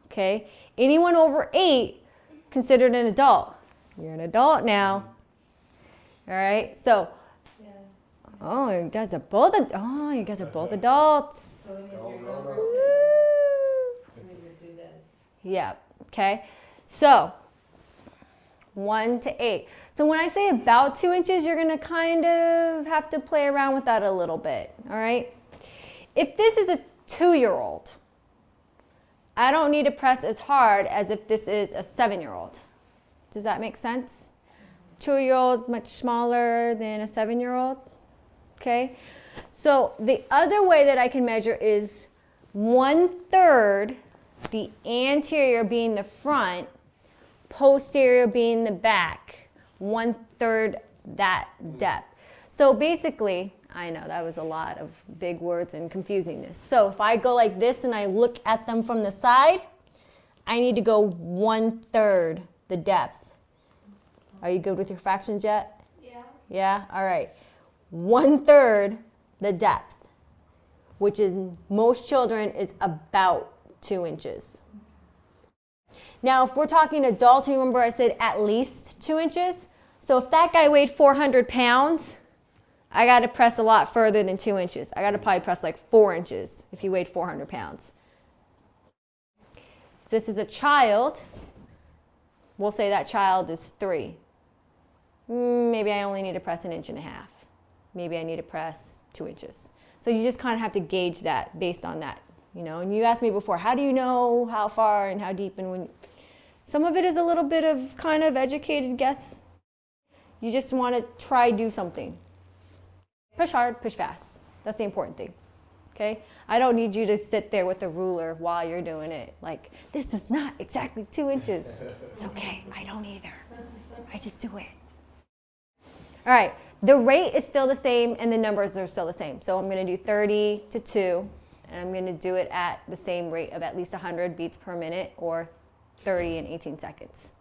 Okay, anyone over 8 considered an adult. You're an adult now. All right, so oh, you guys are both adults. So we need your younger Woo. siblings. We need to do this. Yeah, okay. So 1 to 8. So when I say about 2 inches, you're gonna kind of have to play around with that a little bit, all right? If this is a 2-year-old, I don't need to press as hard as if this is a 7-year-old. Does that make sense? 2-year-old much smaller than a 7-year-old, okay? So the other way that I can measure is 1/3, the anterior being the front, posterior being the back, 1/3 that depth. So basically, I know that was a lot of big words and confusingness. So if I go like this and I look at them from the side, I need to go 1/3 the depth. Are you good with your fractions yet? Yeah. Yeah, all right. 1/3 the depth, which is most children is about 2 inches. Now, if we're talking adults, remember I said at least 2 inches. So if that guy weighed 400 pounds, I got to press a lot further than 2 inches. I got to probably press like 4 inches if he weighed 400 pounds. If this is a child, we'll say that child is 3. Maybe I only need to press 1.5 inches. Maybe I need to press 2 inches. So you just kind of have to gauge that based on that, you know. And you asked me before, how do you know how far and how deep and when? Some of it is a little bit of kind of educated guess. You just want to try do something. Push hard, push fast. That's the important thing. Okay? I don't need you to sit there with a ruler while you're doing it. Like, this is not exactly 2 inches. It's okay. I don't either. I just do it. All right. The rate is still the same and the numbers are still the same. So I'm going to do 30 to 2, and I'm going to do it at the same rate of at least 100 beats per minute, or 30 in 18 seconds.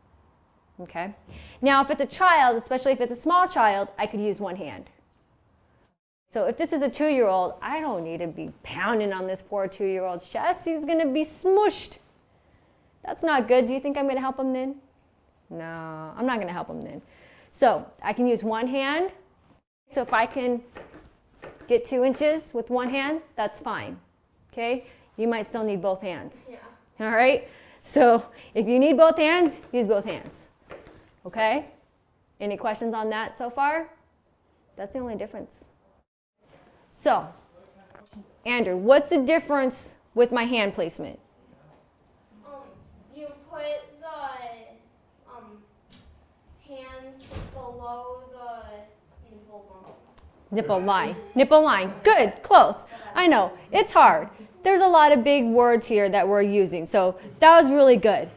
Okay? Now, if it's a child, especially if it's a small child, I could use one hand. So if this is a 2-year-old, I don't need to be pounding on this poor 2-year-old's chest. He's going to be smooshed. That's not good. Do you think I'm going to help him then? No, I'm not going to help him then. So I can use one hand. So if I can get 2 inches with one hand, that's fine. Okay? You might still need both hands. Yeah. All right? So if you need both hands, use both hands. Okay? Any questions on that so far? That's the only difference. So, Andrew, what's the difference with my hand placement? You put the hands below the Nipple line. Nipple line. Good. Close. I know. It's hard. There's a lot of big words here that we're using. So that was really good.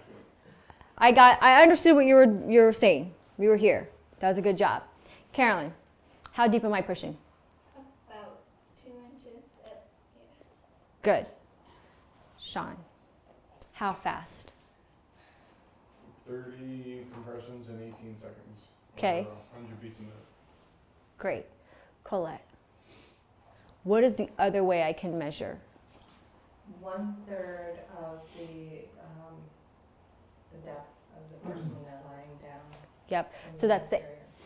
I understood what you were saying. We were here. That was a good job. Carolyn, how deep am I pushing? about 2 inches. Good. Sean, how fast? 30 compressions in 18 seconds. Okay. 100 beats a minute. Great. Colette, what is the other way I can measure? 1/3 of the depth of the person that lying down. Yep. in So that's the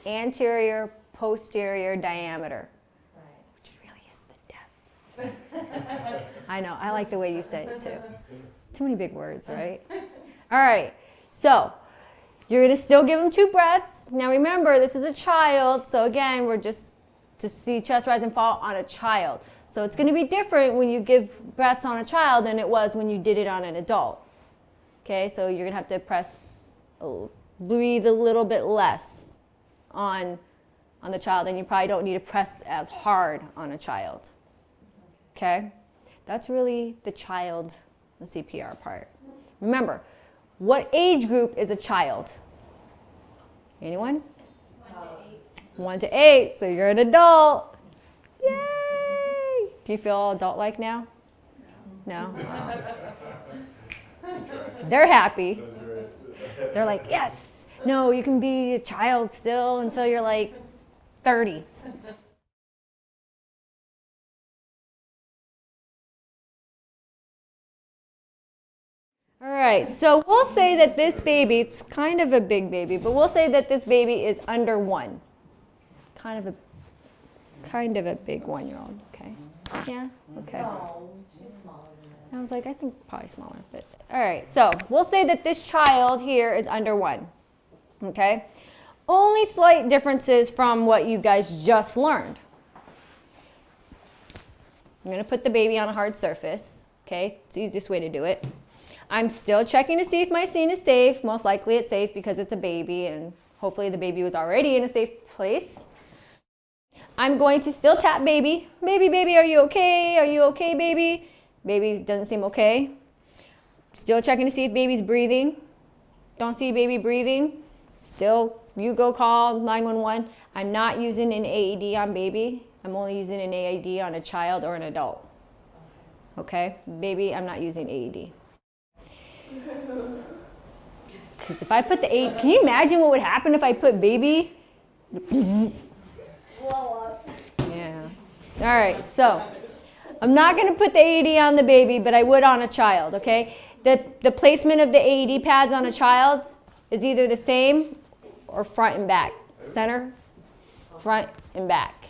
anterior posterior diameter, Right. which really is the depth. I know. I like the way you say it too. Too many big words, right? All right. So you're going to still give them 2 breaths. Now remember, this is a child. So again, we're just to see chest rise and fall on a child. So it's going to be different when you give breaths on a child than it was when you did it on an adult. Okay, so you're going to have to breathe a little bit less on the child, and you probably don't need to press as hard on a child. Okay? That's really the CPR part. Remember, what age group is a child? Anyone? 1 to 8, so you're an adult. Yay! Do you feel all adult-like now? No? They're happy. That's right. They're like, yes! No, you can be a child still until you're like 30. All right, so we'll say that this baby, it's kind of a big baby, but we'll say that this baby is under 1. Kind of a big 1-year-old, okay? Yeah, okay. No, she's smaller than that. I was like, I think probably smaller, but all right. So we'll say that this child here is under 1, okay? Only slight differences from what you guys just learned. I'm gonna put the baby on a hard surface, okay? It's the easiest way to do it. I'm still checking to see if my scene is safe. Most likely it's safe because it's a baby, and hopefully the baby was already in a safe place. I'm going to still tap baby. Baby, are you okay? Are you okay, baby? Baby doesn't seem okay. Still checking to see if baby's breathing. Don't see baby breathing. Still, you go call 911. I'm not using an AED on baby. I'm only using an AED on a child or an adult. Okay? Baby, I'm not using AED. Because if I put the AED, can you imagine what would happen if I put baby? Blow up. Yeah. All right, so I'm not going to put the AED on the baby, but I would on a child, okay? The placement of the AED pads on a child is either the same or front and back. Center, front, and back,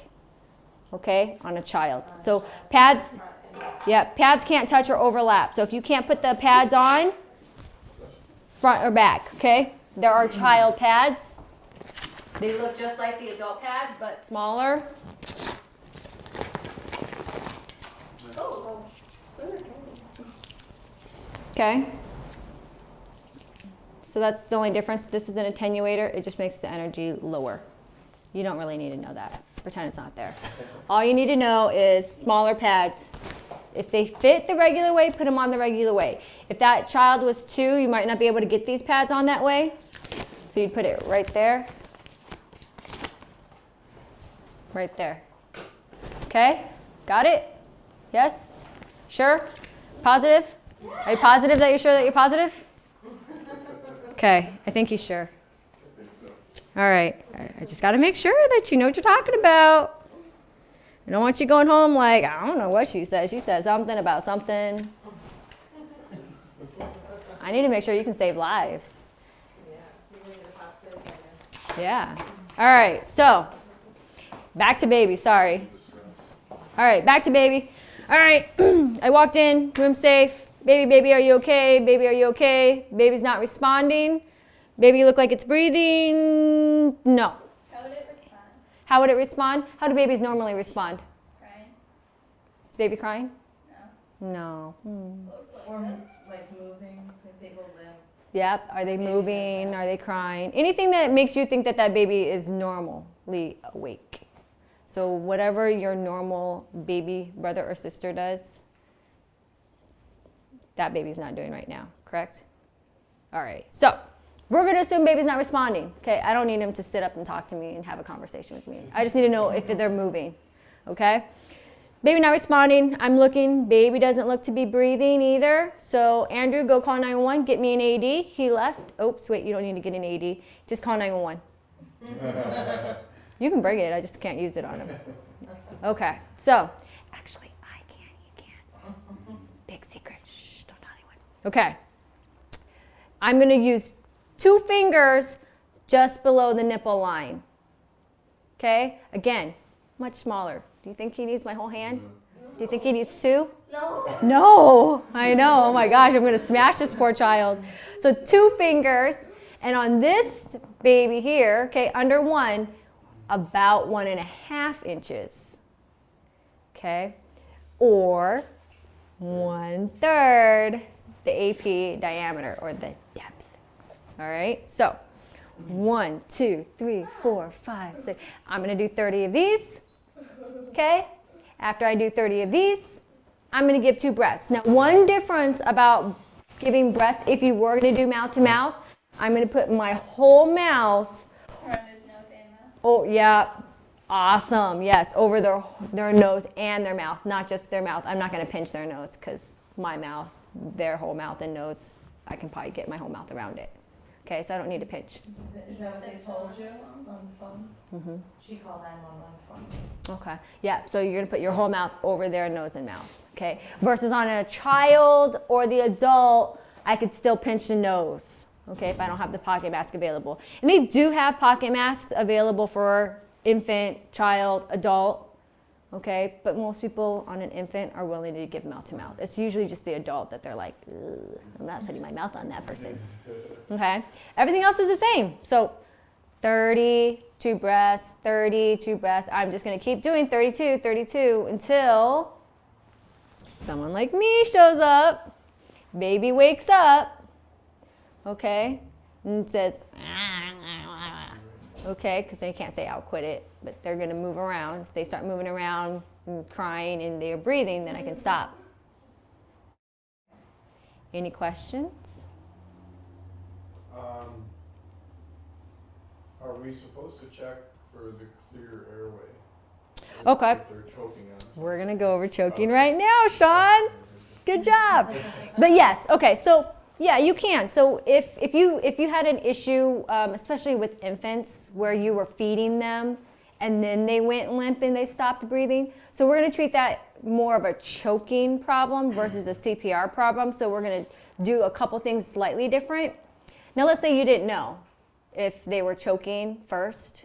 okay, on a child. So pads, yeah, pads can't touch or overlap. So if you can't put the pads on, front or back, okay? There are child pads. They look just like the adult pads, but smaller. Oh. Okay. So that's the only difference. This is an attenuator. It just makes the energy lower. You don't really need to know that. pretend it's not there. All you need to know is smaller pads. If they fit the regular way, put them on the regular way. If that child was 2, you might not be able to get these pads on that way. So you'd put it right there. Right there. Okay? Got it? Yes? Sure? Positive? Are you positive that you're sure that you're positive? Okay, I think he's sure. All right, I just got to make sure that you know what you're talking about. I don't want you going home like, I don't know what she said. She said something about something. I need to make sure you can save lives. Yeah. All right, so back to baby, sorry. All right, back to baby. All right, I walked in, room safe. Baby, are you okay? Baby, are you okay? Baby's not responding. Baby look like it's breathing. No. How would it respond? How would it respond? How do babies normally respond? Crying? Is baby crying? No. No. Looks like Or it. like moving, like they go limp. Yep. Are they moving? Are they crying? Anything that makes you think that that baby is normally awake. So whatever your normal baby brother or sister does, that baby's not doing right now, correct? All right, so we're gonna assume baby's not responding. Okay, I don't need him to sit up and talk to me and have a conversation with me. I just need to know if they're moving, okay? Baby not responding, I'm looking, baby doesn't look to be breathing either. So Andrew, go call 911, get me an AD. He left. Oops, wait, you don't need to get an AD. Just call 911. You can bring it, I just can't use it on him. Okay, so, actually, I can, you can't. Big secret, shh, don't tell anyone. Okay, I'm gonna use 2 fingers just below the nipple line. Okay, again, much smaller. Do you think he needs my whole hand? Do you think he needs 2? No. No, I know, oh my gosh, I'm gonna smash this poor child. So 2 fingers, and on this baby here, okay, under 1, about 1.5 inches, okay? Or 1/3 the AP diameter, or the depth, all right? So 1, 2, 3, 4, 5, 6. I'm gonna do 30 of these, okay? After I do 30 of these, I'm gonna give 2 breaths. Now, one difference about giving breaths, if you were gonna do mouth to mouth, I'm gonna put my whole mouth. Around his nose and mouth. Oh, yeah, awesome, yes, over their nose and their mouth, not just their mouth. I'm not gonna pinch their nose because my mouth, their whole mouth and nose, I can probably get my whole mouth around it. Okay, so I don't need to pinch. Is that what they told you on the phone? Mm-hmm. She called 911 for me. Okay, yeah, so you're gonna put your whole mouth over their nose and mouth, okay? Versus on a child or the adult, I could still pinch the nose, okay, if I don't have the pocket mask available. And they do have pocket masks available for infant, child, adult, okay? But most people on an infant are willing to give mouth to mouth. It's usually just the adult that they're like, ugh, I'm not putting my mouth on that person, okay? Everything else is the same. So 32 breaths, 32 breaths. I'm just gonna keep doing 32, 32 until someone like me shows up, baby wakes up, okay, and says, okay, because they can't say I'll quit it, but they're gonna move around. If they start moving around and crying and they're breathing, then I can stop. Any questions? Are we supposed to check for the clear airway? Okay. If they're choking on something. We're gonna go over choking right now, Sean. Good job. But yes, okay, so yeah, you can. So if you had an issue, especially with infants, where you were feeding them and then they went limp and they stopped breathing, so we're gonna treat that more of a choking problem versus a CPR problem. So we're gonna do a couple things slightly different. Now let's say you didn't know if they were choking first.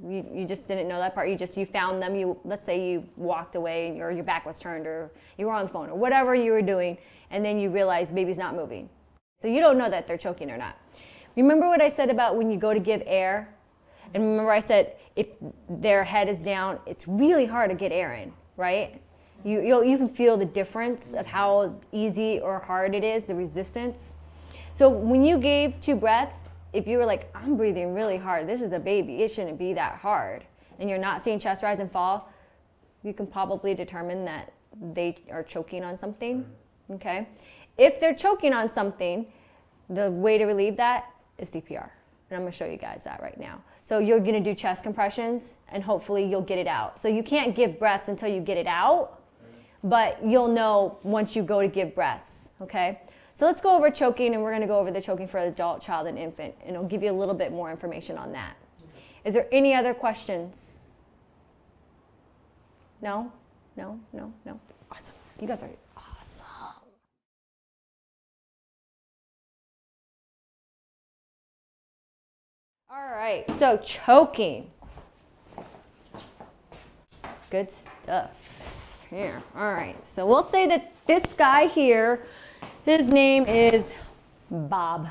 You just didn't know that part. You found them. Let's say you walked away or your back was turned or you were on the phone or whatever you were doing, and then you realized baby's not moving. So you don't know that they're choking or not. Remember what I said about when you go to give air? And remember I said if their head is down, it's really hard to get air in, right? You can feel the difference of how easy or hard it is, the resistance. So when you gave 2 breaths, if you were like, I'm breathing really hard, this is a baby, it shouldn't be that hard. and you're not seeing chest rise and fall, you can probably determine that they are choking on something, okay? If they're choking on something, the way to relieve that is CPR. And I'm gonna show you guys that right now. So you're gonna do chest compressions and hopefully you'll get it out. So you can't give breaths until you get it out, but you'll know once you go to give breaths, okay? So let's go over choking, and we're gonna go over the choking for adult, child, and infant, and it'll give you a little bit more information on that. Is there any other questions? No? No? No? No? Awesome. You guys are awesome. All right, so choking. Good stuff. Here, all right. So we'll say that this guy here, his name is Bob.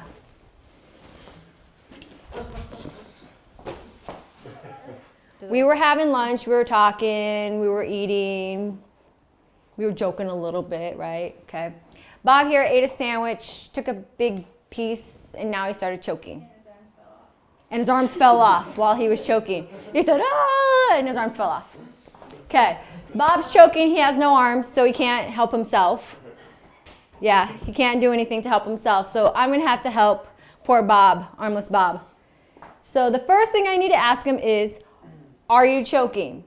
We were having lunch, we were talking, we were eating, we were joking a little bit, right? Okay. Bob here ate a sandwich, took a big piece, and now he started choking. And his arms fell off while he was choking. He said, ah, and his arms fell off. Okay, Bob's choking, he has no arms, so he can't help himself. Yeah, he can't do anything to help himself, so I'm gonna have to help poor Bob, armless Bob. So the first thing I need to ask him is, are you choking?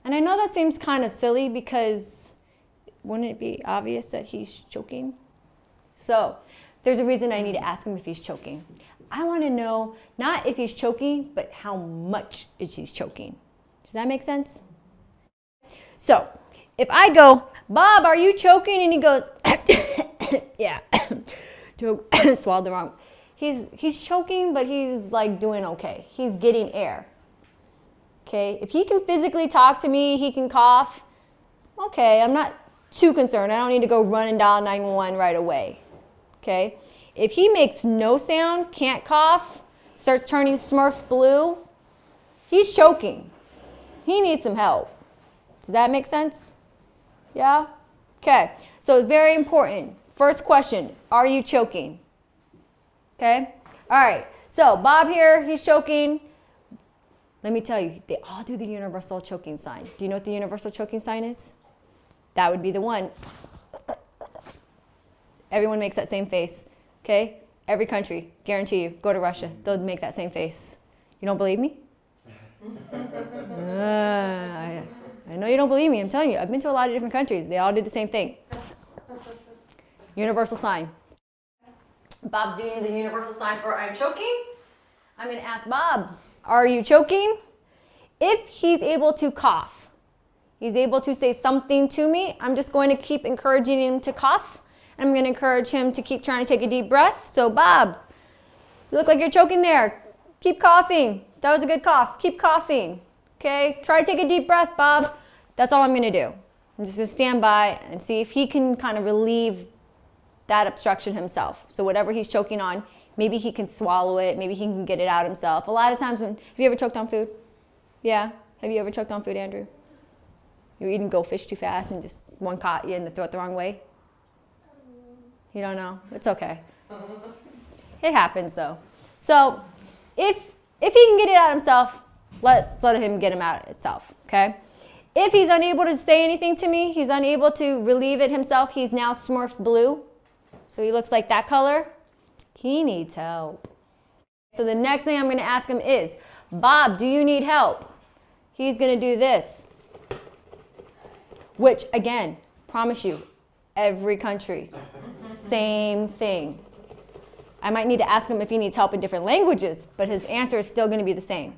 And I know that seems kind of silly because wouldn't it be obvious that he's choking? So there's a reason I need to ask him if he's choking. I want to know not if he's choking, but how much is he choking. Does that make sense? So if I go, Bob, are you choking? And he goes, yeah, swallowed the wrong. He's choking, but he's like doing okay. He's getting air. Okay, if he can physically talk to me, he can cough. Okay, I'm not too concerned. I don't need to go running down 911 right away. Okay, if he makes no sound, can't cough, starts turning Smurf blue, he's choking. He needs some help. Does that make sense? Yeah? Okay, so it's very important. First question, are you choking? Okay, all right, so Bob here, he's choking. Let me tell you, they all do the universal choking sign. Do you know what the universal choking sign is? That would be the one. Everyone makes that same face, okay? Every country, guarantee you, go to Russia, they'll make that same face. You don't believe me? I know you don't believe me, I'm telling you. I've been to a lot of different countries. They all do the same thing. Universal sign. Bob's doing the universal sign for I'm choking. I'm gonna ask Bob, are you choking? If he's able to cough, he's able to say something to me, I'm just going to keep encouraging him to cough. I'm going to encourage him to keep trying to take a deep breath. So Bob, you look like you're choking there. Keep coughing. That was a good cough. Keep coughing. Okay, try to take a deep breath, Bob. That's all I'm going to do. I'm just going to stand by and see if he can kind of relieve that obstruction himself. So whatever he's choking on, maybe he can swallow it. Maybe he can get it out himself. A lot of times have you ever choked on food? Yeah? Have you ever choked on food, Andrew? You're eating goldfish too fast and just one caught you in the throat the wrong way? You don't know? It's okay. It happens though. So if he can get it out himself, let's let him get him out itself, okay? If he's unable to say anything to me, he's unable to relieve it himself, he's now Smurf blue. So he looks like that color. He needs help. So the next thing I'm going to ask him is, Bob, do you need help? He's going to do this. Which, again, promise you, every country, same thing. I might need to ask him if he needs help in different languages, but his answer is still going to be the same.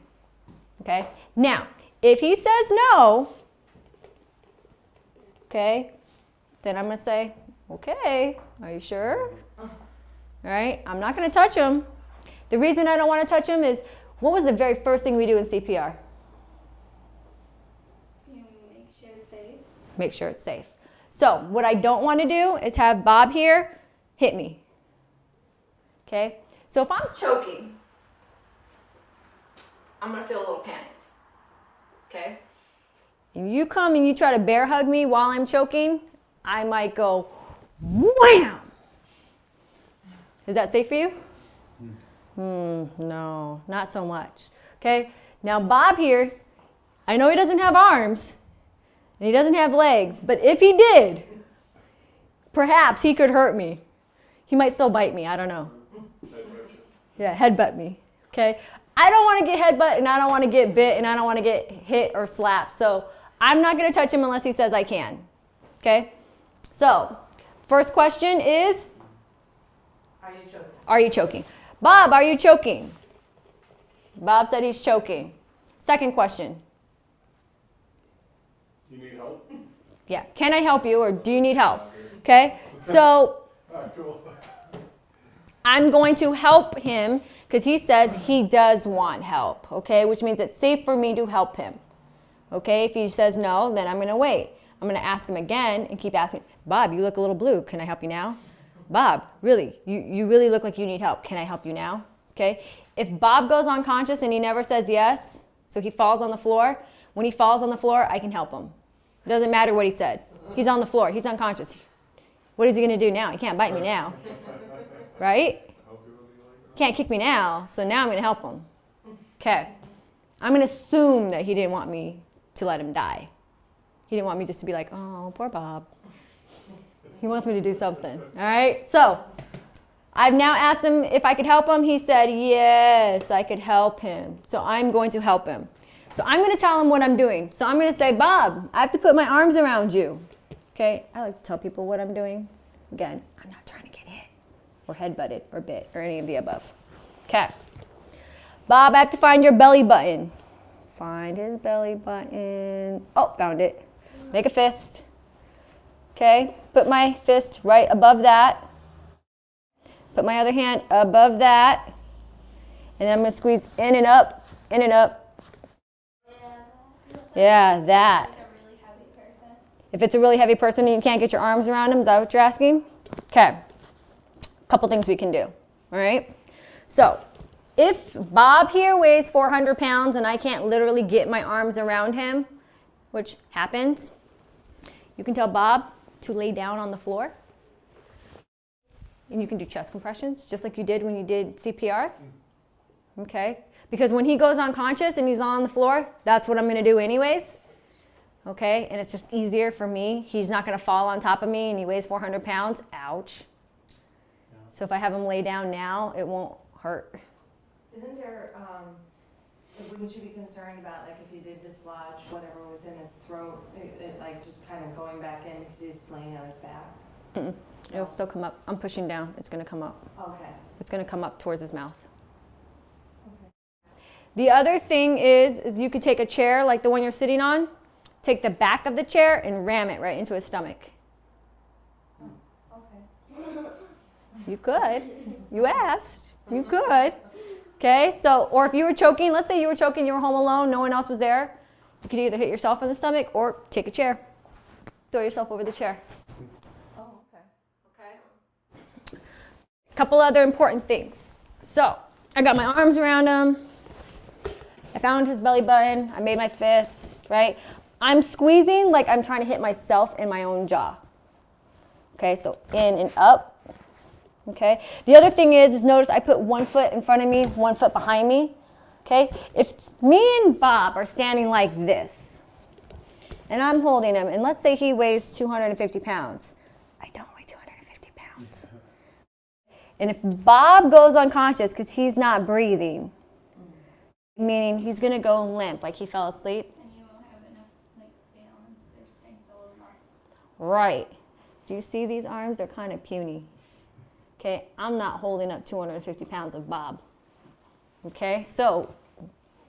Okay? Now, if he says no, okay, then I'm going to say, okay, are you sure? All right, I'm not going to touch him. The reason I don't want to touch him is, what was the very first thing we do in CPR? You make sure it's safe. Make sure it's safe. So what I don't want to do is have Bob here hit me. Okay? So if I'm choking, I'm going to feel a little panicked. Okay? If you come and you try to bear hug me while I'm choking, I might go wham! Is that safe for you? No, not so much. Okay? Now Bob here, I know he doesn't have arms and he doesn't have legs, but if he did, perhaps he could hurt me. He might still bite me, I don't know. Yeah, headbutt me, okay? I don't want to get headbutt and I don't want to get bit and I don't want to get hit or slapped. So I'm not going to touch him unless he says I can, okay? So first question is, Are you choking? are you choking? Bob, are you choking? Bob said he's choking. Second question. You need help? Yeah, can I help you or do you need help? Okay, so Cool. I'm going to help him because he says he does want help, okay, which means it's safe for me to help him. Okay, if he says no, then I'm going to wait. I'm going to ask him again and keep asking, Bob, you look a little blue. Can I help you now? Bob, really, you really look like you need help. Can I help you now? Okay, if Bob goes unconscious and he never says yes, so he falls on the floor, when he falls on the floor, I can help him. It doesn't matter what he said. He's on the floor. He's unconscious. What is he going to do now? He can't bite me now, right? Can't kick me now, so now I'm going to help him. Okay. I'm going to assume that he didn't want me to let him die. He didn't want me just to be like, oh, poor Bob. He wants me to do something, all right? So I've now asked him if I could help him. He said, yes, I could help him. So I'm going to help him. So I'm going to tell him what I'm doing. So I'm going to say, Bob, I have to put my arms around you. Okay, I like to tell people what I'm doing. Again, I'm not trying to get hit or headbutted or bit or any of the above. Okay. Bob, I have to find your belly button. Find his belly button. Oh, found it. Make a fist. Okay, put my fist right above that. Put my other hand above that. And then I'm going to squeeze in and up, in and up. Yeah, that. Like a really heavy person. If it's a really heavy person and you can't get your arms around him, is that what you're asking? Okay. A couple things we can do. All right. So if Bob here weighs 400 pounds and I can't literally get my arms around him, which happens, you can tell Bob to lay down on the floor. And you can do chest compressions, just like you did when you did CPR. Okay? Because when he goes unconscious and he's on the floor, that's what I'm going to do anyways. Okay? And it's just easier for me. He's not going to fall on top of me and he weighs 400 pounds. Ouch. Yeah. So if I have him lay down now, it won't hurt. Isn't there, wouldn't you be concerned about, like, if you did dislodge whatever was in his throat, it like just kind of going back in because he's laying on his back? Mm-mm. It'll still come up. I'm pushing down. It's going to come up. Okay. It's going to come up towards his mouth. The other thing is you could take a chair like the one you're sitting on, take the back of the chair and ram it right into his stomach. Okay. You could. You asked. You could. Okay, so, or if you were choking, let's say you were choking, you were home alone, no one else was there, you could either hit yourself in the stomach or take a chair. Throw yourself over the chair. Oh, okay. Okay. A couple other important things. So, I got my arms around him. I found his belly button. I made my fist, right? I'm squeezing like I'm trying to hit myself in my own jaw. Okay, so in and up. Okay. The other thing is notice I put 1 foot in front of me, 1 foot behind me. Okay. If me and Bob are standing like this, and I'm holding him, and let's say he weighs 250 pounds. I don't weigh 250 pounds. And if Bob goes unconscious because he's not breathing, meaning he's going to go limp, like he fell asleep. And you won't have enough like balance or strength to hold them up. Right. Do you see these arms? They're kind of puny. Okay, I'm not holding up 250 pounds of Bob. Okay, so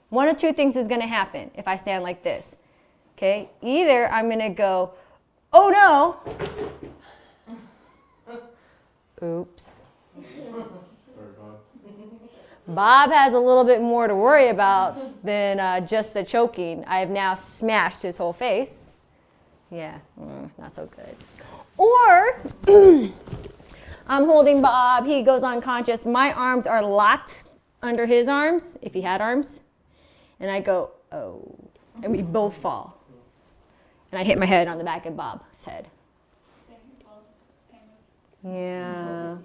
one of two things is going to happen if I stand like this. Okay, either I'm going to go, oh no. Oops. Sorry, Bob. Bob has a little bit more to worry about than just the choking. I have now smashed his whole face. Yeah, not so good. Or I'm holding Bob, he goes unconscious. My arms are locked under his arms, if he had arms. And I go, oh, and we both fall. And I hit my head on the back of Bob's head. Yeah,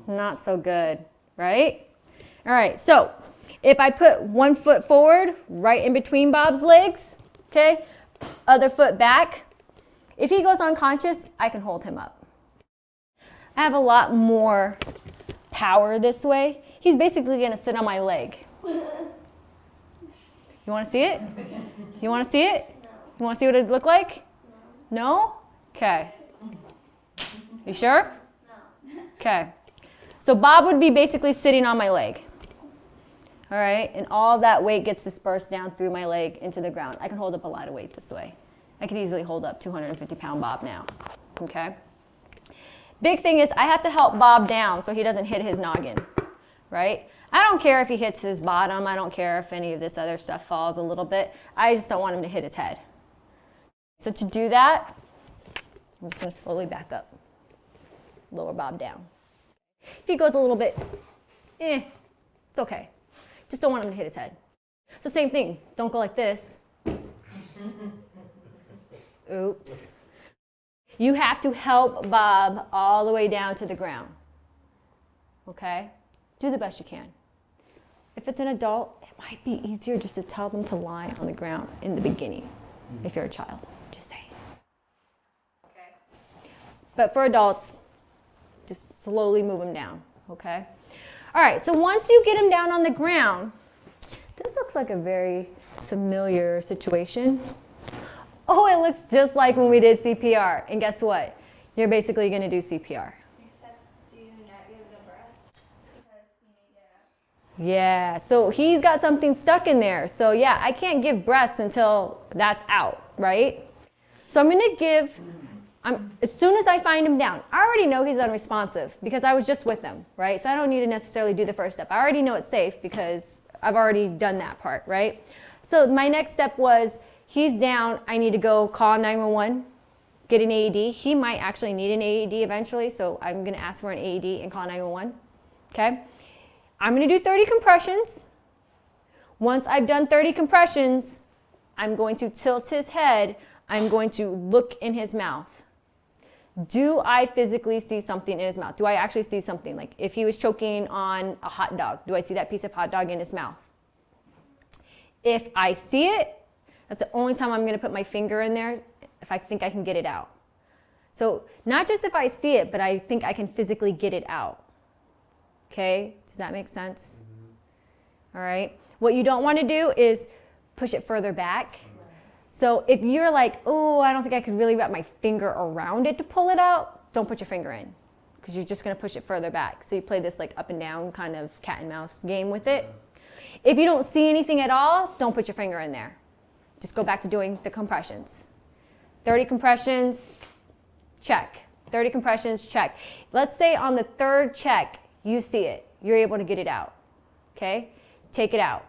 not so good, right? All right, so If I put one foot forward, right in between Bob's legs, okay, other foot back, if he goes unconscious, I can hold him up. I have a lot more power this way. He's basically gonna sit on my leg. You wanna see it? You wanna see it? No. You wanna see what it look like? No? Okay. You sure? No. Okay. So Bob would be basically sitting on my leg. All right, and all that weight gets dispersed down through my leg into the ground. I can hold up a lot of weight this way. I can easily hold up 250-pound Bob now, okay? Big thing is I have to help Bob down so he doesn't hit his noggin, right? I don't care if he hits his bottom. I don't care if any of this other stuff falls a little bit. I just don't want him to hit his head. So to do that, I'm just gonna slowly back up, lower Bob down. If he goes a little bit, it's okay. Just don't want him to hit his head. So same thing, don't go like this. Oops. You have to help Bob all the way down to the ground. Okay? Do the best you can. If it's an adult, it might be easier just to tell them to lie on the ground in the beginning if you're a child. Just saying. Okay? But for adults, just slowly move them down. Okay? All right, so once you get him down on the ground, this looks like a very familiar situation. Oh, it looks just like when we did CPR. And guess what? You're basically going to do CPR. Except do you not give the breath? Because you need to get up. Yeah, so he's got something stuck in there. So yeah, I can't give breaths until that's out, right? So I'm going to give, as soon as I find him down, I already know he's unresponsive because I was just with him, right? So I don't need to necessarily do the first step. I already know it's safe because I've already done that part, right? So my next step was, he's down, I need to go call 911, get an AED. He might actually need an AED eventually, so I'm gonna ask for an AED and call 911, okay? I'm gonna do 30 compressions. Once I've done 30 compressions, I'm going to tilt his head. I'm going to look in his mouth. Do I physically see something in his mouth? Do I actually see something? Like if he was choking on a hot dog, do I see that piece of hot dog in his mouth? If I see it, that's the only time I'm going to put my finger in there if I think I can get it out. So not just if I see it, but I think I can physically get it out. Okay? Does that make sense? All right. What you don't want to do is push it further back. So if you're like, oh, I don't think I could really wrap my finger around it to pull it out, don't put your finger in because you're just going to push it further back. So you play this like up and down kind of cat and mouse game with it. If you don't see anything at all, don't put your finger in there. Just go back to doing the compressions. 30 compressions, check. 30 compressions, check. Let's say on the third check, you see it. You're able to get it out. Okay? Take it out.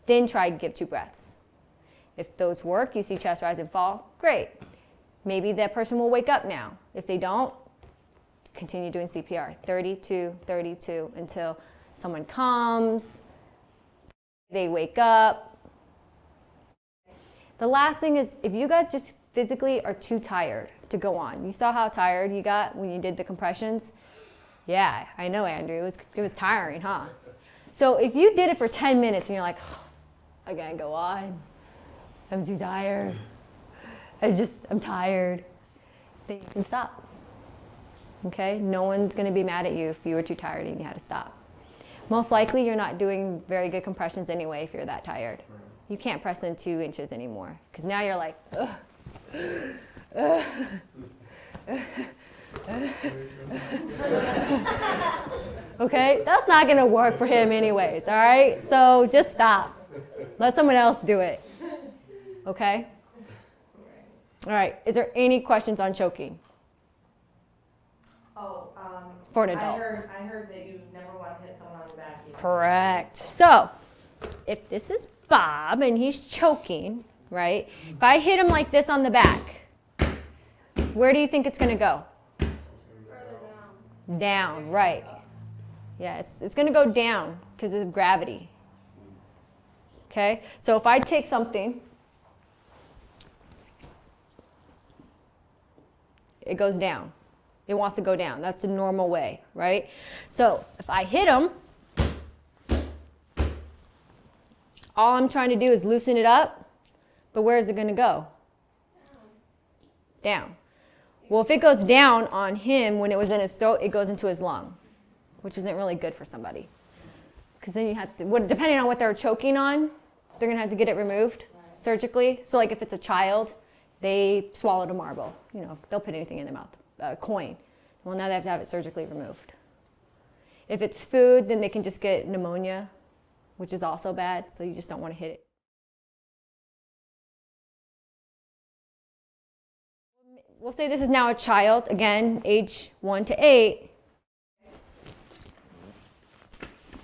Then try to give 2 breaths. If those work, you see chest rise and fall, great. Maybe that person will wake up now. If they don't, continue doing CPR. 32, 32 until someone comes, they wake up. The last thing is if you guys just physically are too tired to go on. You saw how tired you got when you did the compressions? Yeah, I know, Andrew. It was tiring, huh? So if you did it for 10 minutes and you're like, oh, I can't go on. I'm too tired. I'm tired. Then you can stop. Okay? No one's going to be mad at you if you were too tired and you had to stop. Most likely you're not doing very good compressions anyway if you're that tired. You can't press in 2 inches anymore because now you're like, ugh. Okay? That's not going to work for him anyways, all right? So just stop. Let someone else do it. Okay? All right. Is there any questions on choking? Oh, For an adult. I heard that you never want to hit someone on the back either. Correct. So, if this is Bob and he's choking, right? If I hit him like this on the back, where do you think it's going to go? Further down. Down, right. Yeah, it's going to go down because of gravity. Okay? So if I take something, it goes down. It wants to go down. That's the normal way, right? So if I hit him, All I'm trying to do is loosen it up, but where is it going to go? Down. Well, if it goes down on him when it was in his throat, it goes into his lung, which isn't really good for somebody. Because then you have to, depending on what they're choking on, they're going to have to get it removed surgically. So like if it's a child, they swallowed a marble. You know, they'll put anything in their mouth, a coin. Well, now they have to have it surgically removed. If it's food, then they can just get pneumonia, which is also bad, so you just don't want to hit it. We'll say this is now a child, again, age 1 to 8.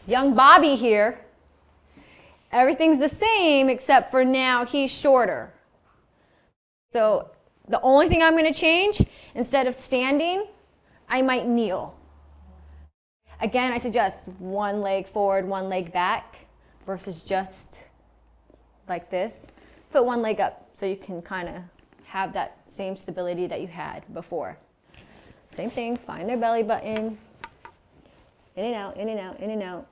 Young Bobby here, everything's the same except for now he's shorter. So the only thing I'm going to change, instead of standing, I might kneel. Again, I suggest one leg forward, one leg back versus just like this. Put one leg up so you can kind of have that same stability that you had before. Same thing, find their belly button, in and out, in and out, in and out,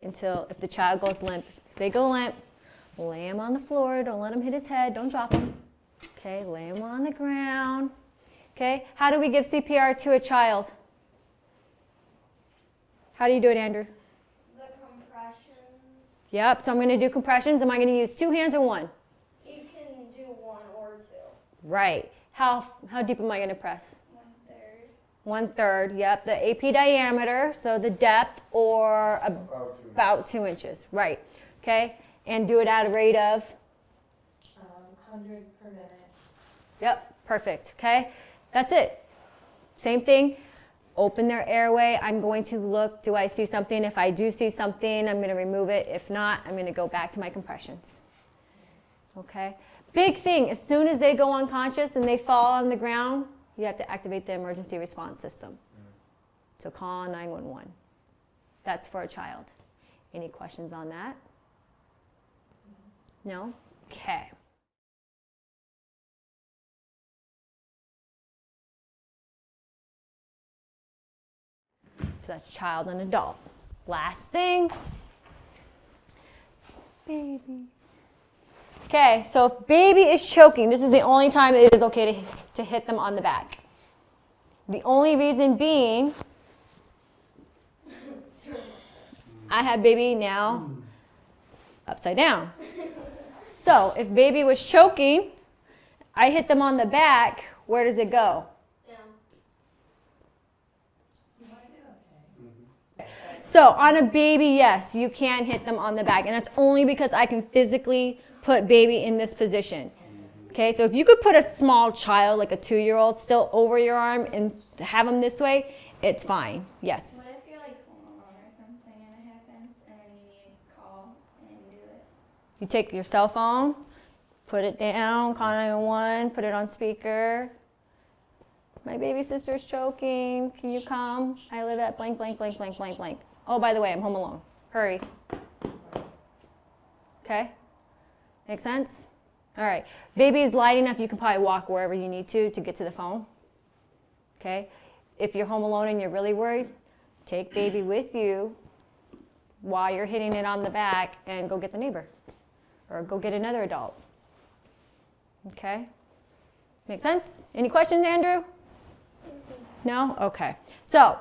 until if the child goes limp. If they go limp, lay him on the floor, don't let him hit his head, don't drop him. Okay, lay him on the ground. Okay, how do we give CPR to a child? How do you do it, Andrew? The compressions. Yep, so I'm going to do compressions. Am I going to use 2 hands or 1? You can do 1 or 2. Right. How deep am I going to press? 1/3. 1/3, yep. The AP diameter, so the depth, or about 2 inches. Right. Okay, and do it at a rate of? 100 per minute. Yep, perfect. Okay, that's it. Same thing. Open their airway. I'm going to look, do I see something? If I do see something, I'm going to remove it. If not, I'm going to go back to my compressions. Okay? Big thing, as soon as they go unconscious and they fall on the ground, you have to activate the emergency response system. So call 911. That's for a child. Any questions on that? No? Okay. So that's child and adult. Last thing, baby. Okay, so if baby is choking, this is the only time it is okay to hit them on the back. The only reason being, I have baby now upside down. So if baby was choking, I hit them on the back, where does it go? So on a baby, yes, you can hit them on the back, and that's only because I can physically put baby in this position. Okay, so if you could put a small child, like a 2-year-old, still over your arm and have them this way, it's fine, yes. What if you're like home alone or something and it happens and then you need to call and do it? You take your cell phone, put it down, call 911, put it on speaker. My baby sister's choking, can you come? I live at blank, blank, blank, blank, blank, blank. Oh, by the way, I'm home alone. Hurry. Okay? Make sense? All right. Baby is light enough, you can probably walk wherever you need to get to the phone. Okay? If you're home alone and you're really worried, take baby with you while you're hitting it on the back and go get the neighbor or go get another adult. Okay? Make sense? Any questions, Andrew? No? Okay. So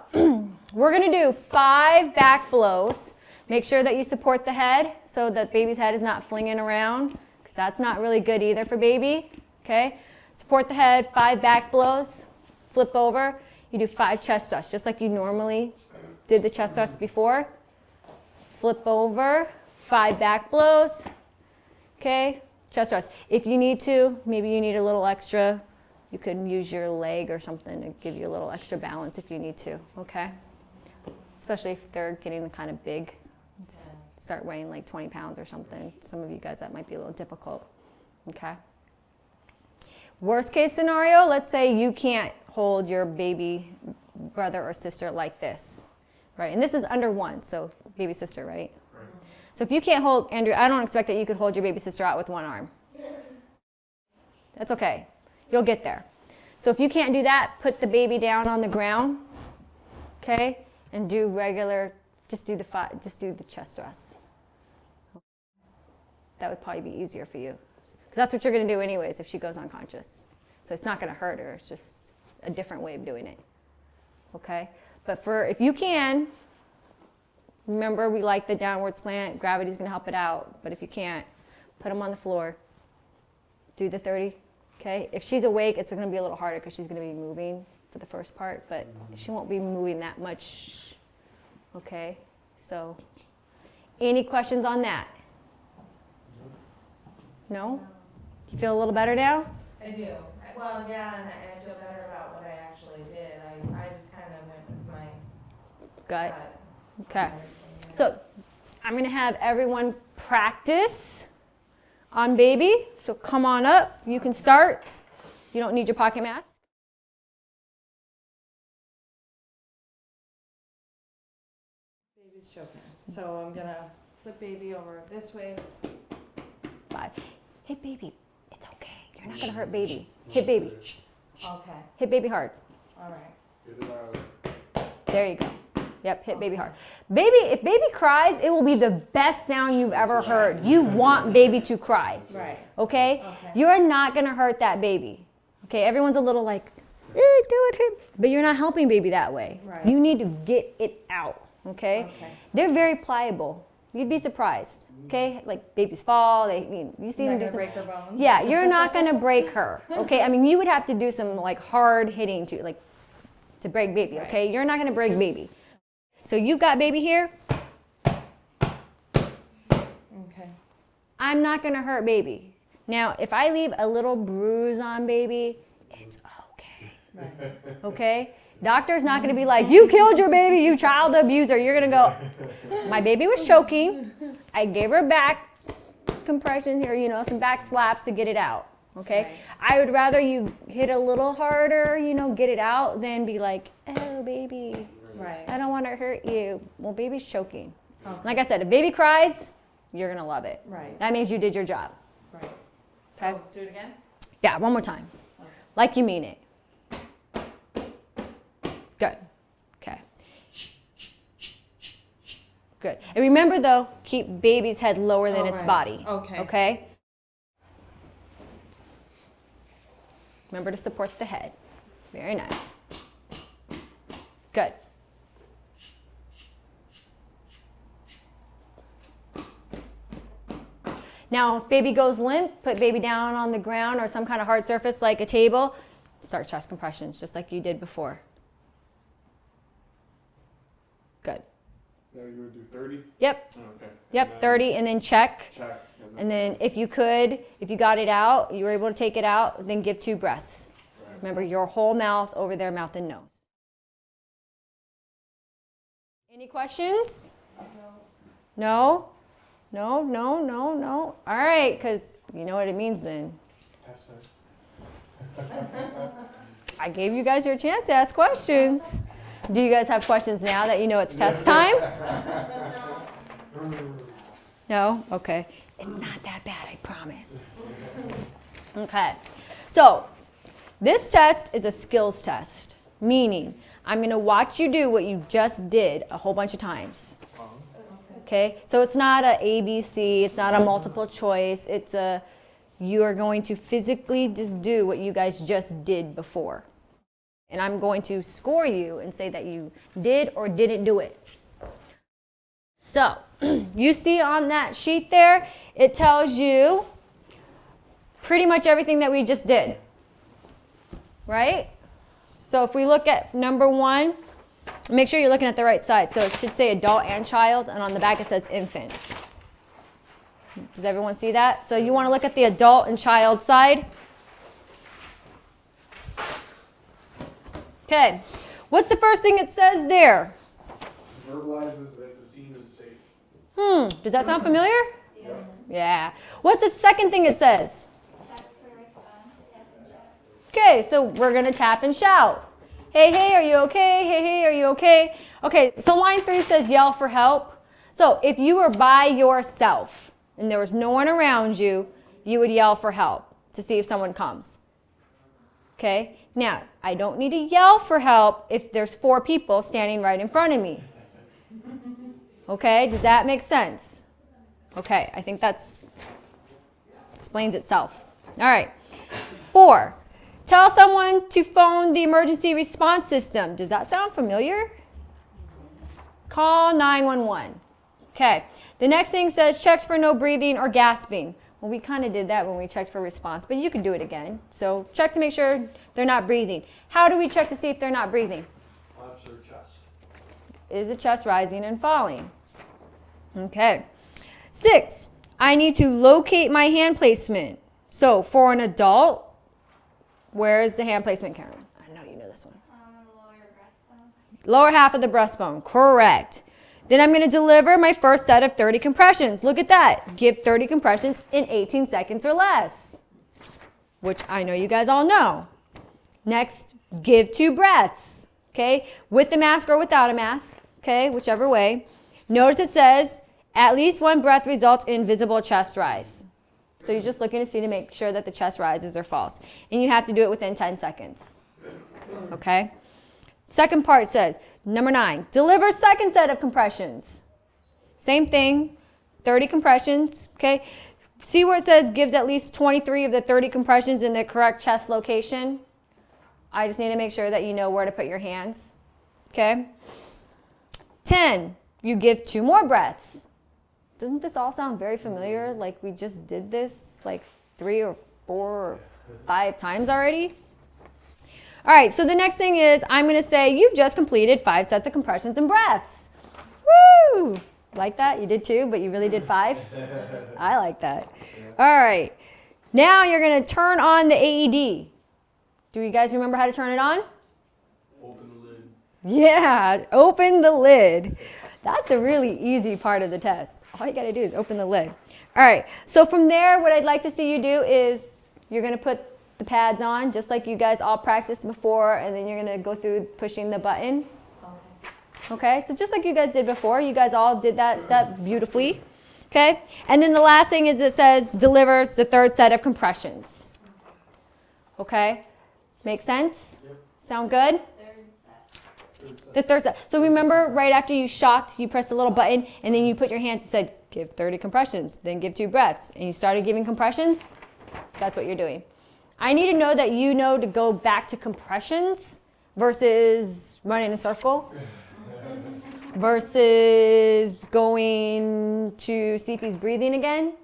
we're going to do 5 back blows. Make sure that you support the head so that baby's head is not flinging around, because that's not really good either for baby. Okay? Support the head, 5 back blows. Flip over. You do 5 chest thrusts, just like you normally did the chest thrust before. Flip over, 5 back blows. Okay? Chest thrust. If you need to, maybe you need a little extra. You could use your leg or something to give you a little extra balance if you need to, okay? Especially if they're getting kind of big. Start weighing like 20 pounds or something. Some of you guys, that might be a little difficult, okay? Worst case scenario, let's say you can't hold your baby brother or sister like this, right? And this is under 1, so baby sister, right? Right. So if you can't hold, Andrew, I don't expect that you could hold your baby sister out with 1 arm. That's okay. You'll get there. So if you can't do that, put the baby down on the ground, okay? And do regular, just do the chest thrusts. That would probably be easier for you. Because that's what you're going to do anyways if she goes unconscious. So it's not going to hurt her. It's just a different way of doing it. Okay? But if you can, remember we like the downward slant. Gravity's going to help it out. But if you can't, put them on the floor. Do the 30. Okay? If she's awake, it's going to be a little harder because she's going to be moving for the first part. But she won't be moving that much. Okay? So, any questions on that? No? You feel a little better now? I do. Well, yeah, and I feel better about what I actually did. I just kind of went with my Gut. gut. Okay. So I'm going to have everyone practice on baby. So come on up. You can start. You don't need your pocket mask. Baby's choking. So I'm going to flip baby over this way. 5. Hit baby. It's okay. You're not going to hurt baby. Hit baby. Okay. Hit baby hard. All right. Get it out. There you go. Yep, hit baby hard. Baby, if baby cries, it will be the best sound you've ever heard. You want baby to cry. Right. Okay? Okay. You're not going to hurt that baby. Okay? Everyone's a little like, do it. But you're not helping baby that way. Right. You need to get it out. Okay? Okay. They're very pliable. You'd be surprised. Okay? Like babies fall. You see them do some. Break her bones. Yeah, you're not going to break her. Okay? I mean, you would have to do some like hard hitting to break baby. Okay? Right. You're not going to break baby. So you've got baby here. Okay. I'm not going to hurt baby. Now, if I leave a little bruise on baby, it's okay. Right. Okay? Doctor's not going to be like, you killed your baby, you child abuser. You're going to go, my baby was choking. I gave her back compression here, some back slaps to get it out. Okay? Right. I would rather you hit a little harder, get it out, than be like, oh, baby. Right. I don't want to hurt you. Well, baby's choking. Okay. Like I said, if baby cries, you're going to love it. Right. That means you did your job. Right. Okay? So do it again? Yeah, one more time. Okay. Like you mean it. Good. Okay. Good. And remember, though, keep baby's head lower than its right. body. Okay. Okay? Remember to support the head. Very nice. Good. Now, if baby goes limp, put baby down on the ground or some kind of hard surface like a table. Start chest compressions, just like you did before. Good. Now you would do 30? Yep. Okay. Yep, 30, and then check. Check. And then if you got it out, you were able to take it out, then give 2 breaths. Right. Remember, your whole mouth over their mouth and nose. Any questions? No? No, no, no, no. All right, because you know what it means then. Test it. I gave you guys your chance to ask questions. Do you guys have questions now that you know it's test time? No? Okay. It's not that bad, I promise. Okay. So, this test is a skills test, meaning I'm going to watch you do what you just did a whole bunch of times. Okay? So it's not a ABC, it's not a multiple choice, you are going to physically just do what you guys just did before. And I'm going to score you and say that you did or didn't do it. So, you see on that sheet there, it tells you pretty much everything that we just did. Right? So if we look at number 1, make sure you're looking at the right side. So it should say adult and child, and on the back it says infant. Does everyone see that? So you want to look at the adult and child side. Okay. What's the first thing it says there? Verbalizes that the scene is safe. Does that sound familiar? Yeah. What's the second thing it says? Checks for response, tap and check. Okay, so we're going to tap and shout. Hey, hey, are you okay? Hey, hey, are you okay? Okay, so line 3 says yell for help. So if you were by yourself and there was no one around you, you would yell for help to see if someone comes. Okay? Now, I don't need to yell for help if there's 4 people standing right in front of me. Okay? Does that make sense? Okay, I think that's explains itself. All right. 4, tell someone to phone the emergency response system. Does that sound familiar? Call 911. Okay. The next thing says checks for no breathing or gasping. Well, we kind of did that when we checked for response, but you can do it again. So check to make sure they're not breathing. How do we check to see if they're not breathing? Flaps their chest. Is the chest rising and falling? Okay. 6, I need to locate my hand placement. So for an adult, where is the hand placement, Karen? I know you know this one. On the lower breastbone. Lower half of the breastbone, correct. Then I'm going to deliver my first set of 30 compressions. Look at that. Give 30 compressions in 18 seconds or less, which I know you guys all know. Next, give 2 breaths, okay, with a mask or without a mask, okay, whichever way. Notice it says at least 1 breath results in visible chest rise. So you're just looking to see to make sure that the chest rises or falls. And you have to do it within 10 seconds, okay? Second part says, number 9, deliver second set of compressions. Same thing, 30 compressions, okay? See where it says gives at least 23 of the 30 compressions in the correct chest location? I just need to make sure that you know where to put your hands, okay? 10, you give 2 more breaths. Doesn't this all sound very familiar? Like we just did this like 3 or 4 or 5 times already? All right, so the next thing is I'm going to say you've just completed 5 sets of compressions and breaths. Woo! Like that? You did 2, but you really did 5? I like that. All right. Now you're going to turn on the AED. Do you guys remember how to turn it on? Open the lid. Yeah, open the lid. That's a really easy part of the test. All you got to do is open the lid. All right, so from there, what I'd like to see you do is you're going to put the pads on, just like you guys all practiced before, and then you're going to go through pushing the button. Okay, so just like you guys did before, you guys all did that step beautifully. Okay, and then the last thing is it says delivers the 3rd set of compressions. Okay, make sense? Yep. Sound good? The 3rd set. So remember, right after you shocked, you pressed a little button, and then you put your hands and said, give 30 compressions, then give 2 breaths, and you started giving compressions. That's what you're doing. I need to know that you know to go back to compressions versus running in a circle versus going to see if he's breathing again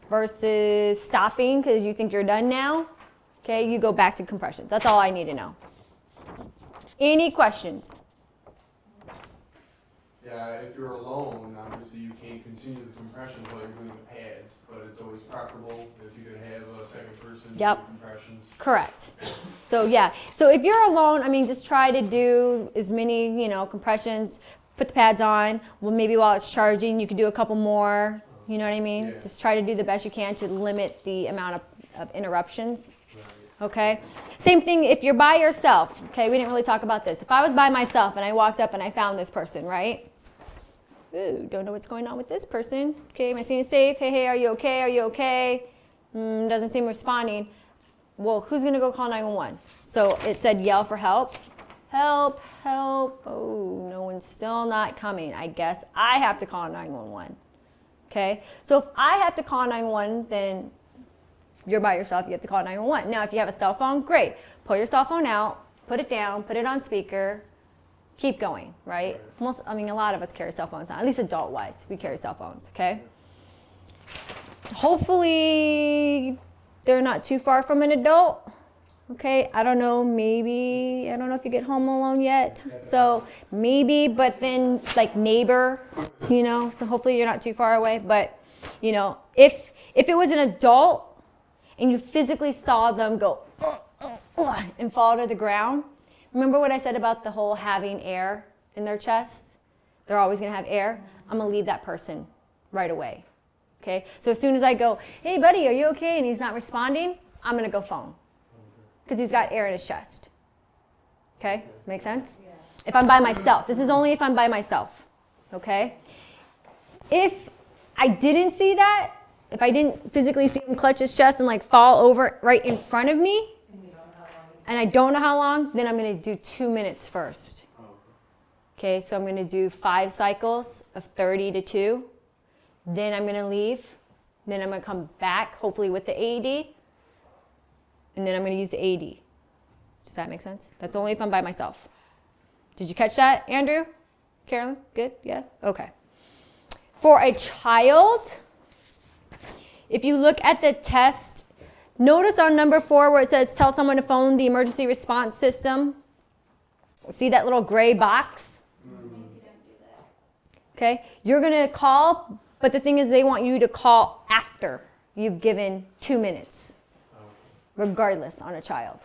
versus stopping because you think you're done now. Okay, you go back to compressions. That's all I need to know. Any questions? Yeah, if you're alone, obviously you can't continue the compressions while you're doing the pads, but it's always preferable if you could have a second person do Yep. the compressions. Correct. So yeah, so if you're alone, I mean, just try to do as many, compressions, put the pads on. Well, maybe while it's charging, you could do a couple more, you know what I mean? Yeah. Just try to do the best you can to limit the amount of interruptions, Right. okay? Same thing if you're by yourself, okay? We didn't really talk about this. If I was by myself and I walked up and I found this person, right? Ooh, don't know what's going on with this person. Okay, am I seeing safe? Hey, are you okay? Are you okay? Doesn't seem responding. Well, who's gonna go call 911? So it said yell for help. Help, help. Oh, no one's still not coming. I guess I have to call 911. Okay, so if I have to call 911, then you're by yourself, you have to call 911. Now, if you have a cell phone, great. Pull your cell phone out, put it down, put it on speaker, keep going, right? A lot of us carry cell phones now, at least adult-wise, we carry cell phones, okay? Hopefully, they're not too far from an adult, okay? I don't know if you get home alone yet, so maybe, but then like neighbor, so hopefully you're not too far away, but, if it was an adult and you physically saw them go and fall to the ground, remember what I said about the whole having air in their chest? They're always going to have air. I'm going to leave that person right away. Okay? So as soon as I go, hey, buddy, are you okay? And he's not responding, I'm going to go phone. Because he's got air in his chest. Okay? Make sense? Yeah. If I'm by myself. This is only if I'm by myself. Okay? If I didn't see that, if I didn't physically see him clutch his chest and fall over right in front of me, and I don't know how long, then I'm going to do 2 minutes first. Okay, so I'm going to do 5 cycles of 30 to 2. Then I'm going to leave Then I'm going to come back, hopefully with the AED. And then I'm going to use the AED. Does that make sense? That's only if I'm by myself. Did you catch that, Andrew? Carolyn? Good? Yeah? Okay. For a child, if you look at the test, notice on number 4 where it says tell someone to phone the emergency response system. See that little gray box? Okay, you're going to call, but the thing is they want you to call after you've given 2 minutes, regardless on a child.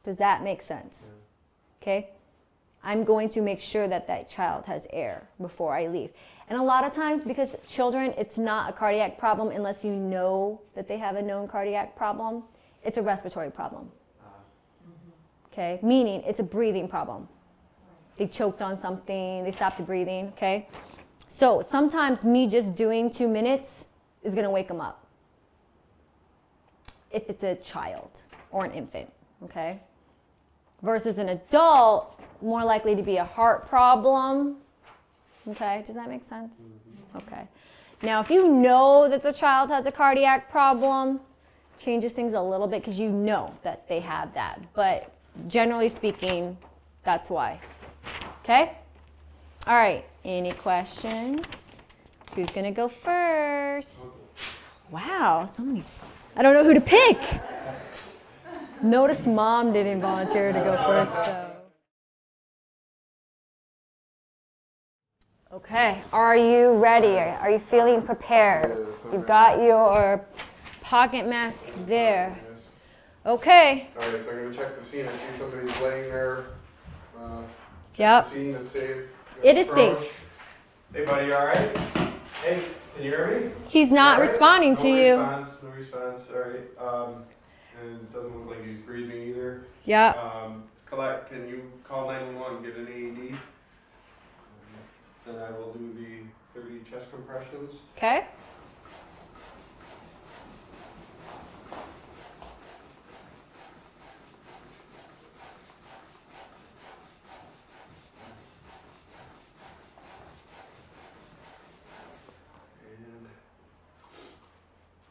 Does that make sense? Okay, I'm going to make sure that that child has air before I leave. And a lot of times, because children, it's not a cardiac problem unless you know that they have a known cardiac problem. It's a respiratory problem. Okay, meaning it's a breathing problem. They choked on something, they stopped breathing, okay? So sometimes me just doing 2 minutes is gonna wake them up. If it's a child or an infant, okay? Versus an adult, more likely to be a heart problem, okay? Does that make sense? Okay. Now, if you know that the child has a cardiac problem, changes things a little bit because you know that they have that. But generally speaking, that's why. Okay? All right. Any questions? Who's going to go first? Wow. So many. I don't know who to pick. Notice Mom didn't volunteer to go first, though. Okay. Are you ready? Are you feeling prepared? You've got your pocket mask there. Okay. All right, so I'm gonna check the scene. I see somebody's laying there. Yep. Scene is safe. It is safe. Hey, buddy, you all right? Hey, can you hear me? He's not All right? responding to you. No response, all right. And it doesn't look like he's breathing either. Yep. Colette, can you call 911 and get an AED? Then I will do the 30 chest compressions. Okay. And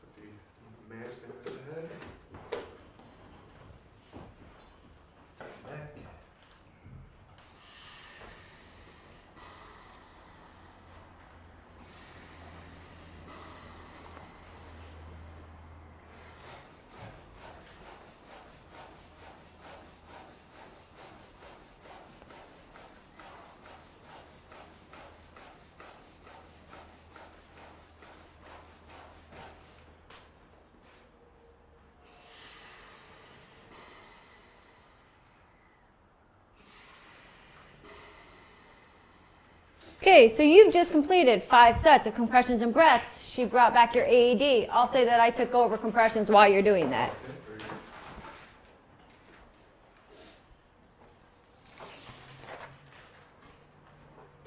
put the mask over the head. Back. Okay, so you've just completed 5 sets of compressions and breaths. She brought back your AED. I'll say that I took over compressions while you're doing that.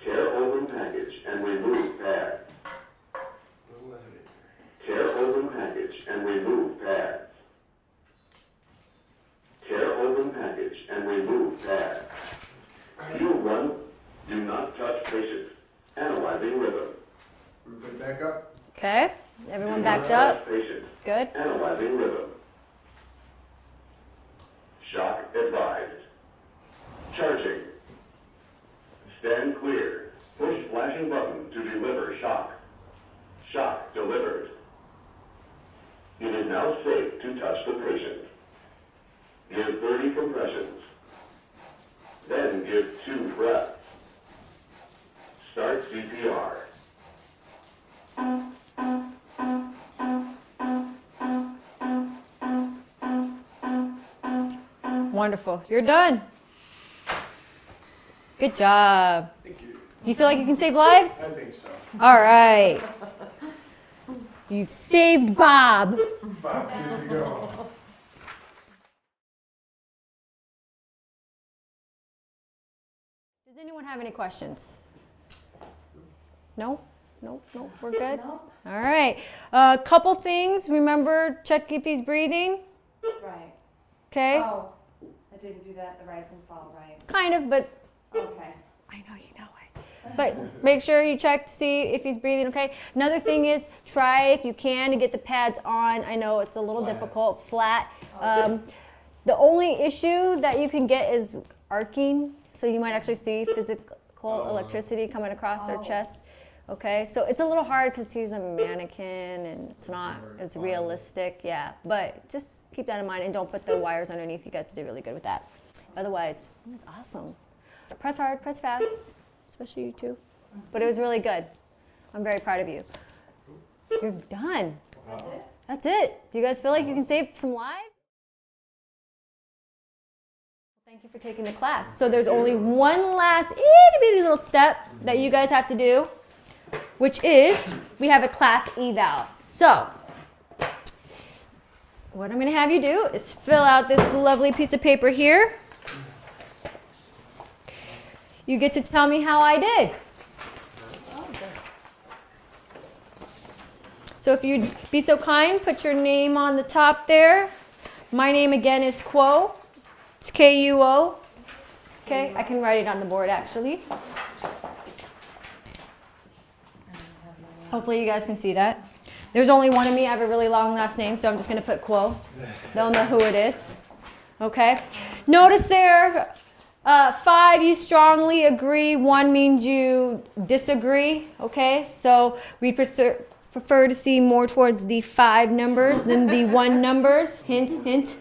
Tear open package and remove pad. Little elevator. Tear open package and remove pad. Tear open package and remove pad. Q1, do not touch patient. Analyzing rhythm. Everybody back up. Okay, everyone Do not backed up. touch patient. Good. Analyzing rhythm. Shock advised. Charging. Stand clear. Push flashing button to deliver shock. Shock delivered. It is now safe to touch the patient. Give 30 compressions. Then give 2 breaths. Start CPR. Wonderful. You're done. Good job. Thank you. Do you feel like you can save lives? I think so. All right. You've saved Bob. Bob's good to go. Does anyone have any questions? No? No, we're good? Nope. All right. A couple things. Remember, check if he's breathing. Right. Okay? Oh, I didn't do that, the rise and fall, right? Kind of, but Okay. I know you know it. But make sure you check to see if he's breathing okay. Another thing is try, if you can, to get the pads on. I know it's a little difficult, flat. The only issue that you can get is arcing, so you might actually see physical electricity coming across their chest. Okay, so it's a little hard because he's a mannequin and it's not as realistic, yeah. But just keep that in mind and don't put the wires underneath. You guys did really good with that. Otherwise, it was awesome. Press hard, press fast, especially you two. But it was really good. I'm very proud of you. You're done. That's it? That's it. Do you guys feel like you can save some lives? Thank you for taking the class. So there's only one last itty bitty little step that you guys have to do, which is we have a class eval. So what I'm going to have you do is fill out this lovely piece of paper here. You get to tell me how I did. So if you'd be so kind, put your name on the top there. My name again is Quo. It's K-U-O. Okay, I can write it on the board actually. Hopefully you guys can see that. There's only one of me. I have a really long last name, so I'm just going to put Quo. They'll know who it is. Okay. Notice there, 5 you strongly agree, 1 means you disagree. Okay, so we prefer to see more towards the 5 numbers than the 1 numbers. Hint, hint.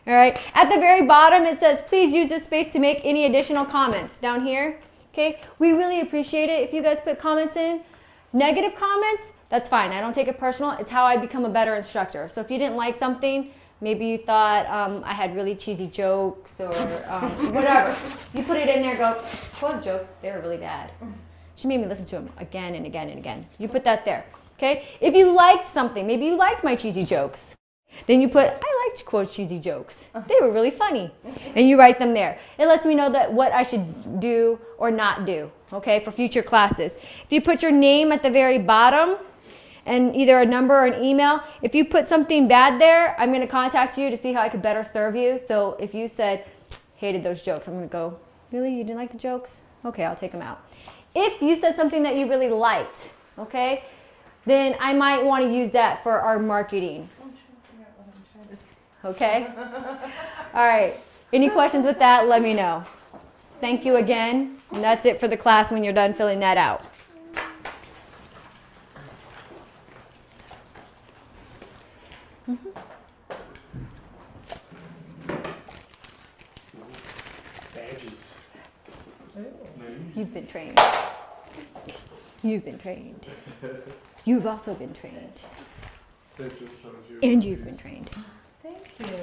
All right. At the very bottom, it says, please use this space to make any additional comments. Down here, okay? We really appreciate it if you guys put comments in. Negative comments, that's fine. I don't take it personal. It's how I become a better instructor. So if you didn't like something, maybe you thought I had really cheesy jokes or whatever. You put it in there, go, quote jokes, they were really bad. She made me listen to them again and again and again. You put that there, okay? If you liked something, maybe you liked my cheesy jokes. Then you put, I liked quote cheesy jokes. They were really funny. And you write them there. It lets me know that what I should do or not do, okay, for future classes. If you put your name at the very bottom and either a number or an email, if you put something bad there, I'm going to contact you to see how I could better serve you. So if you said, hated those jokes, I'm going to go, really? You didn't like the jokes? Okay, I'll take them out. If you said something that you really liked, okay, then I might want to use that for our marketing. Okay? All right. Any questions with that, let me know. Thank you again. And that's it for the class when you're done filling that out. Badges. You've been trained. You've been trained. You've also been trained. That just sounds you. And you've been trained. Thank you.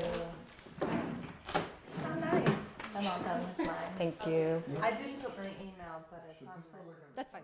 How nice. I'm all done with mine. Thank you. I didn't put my email, but it's on my. That's fine.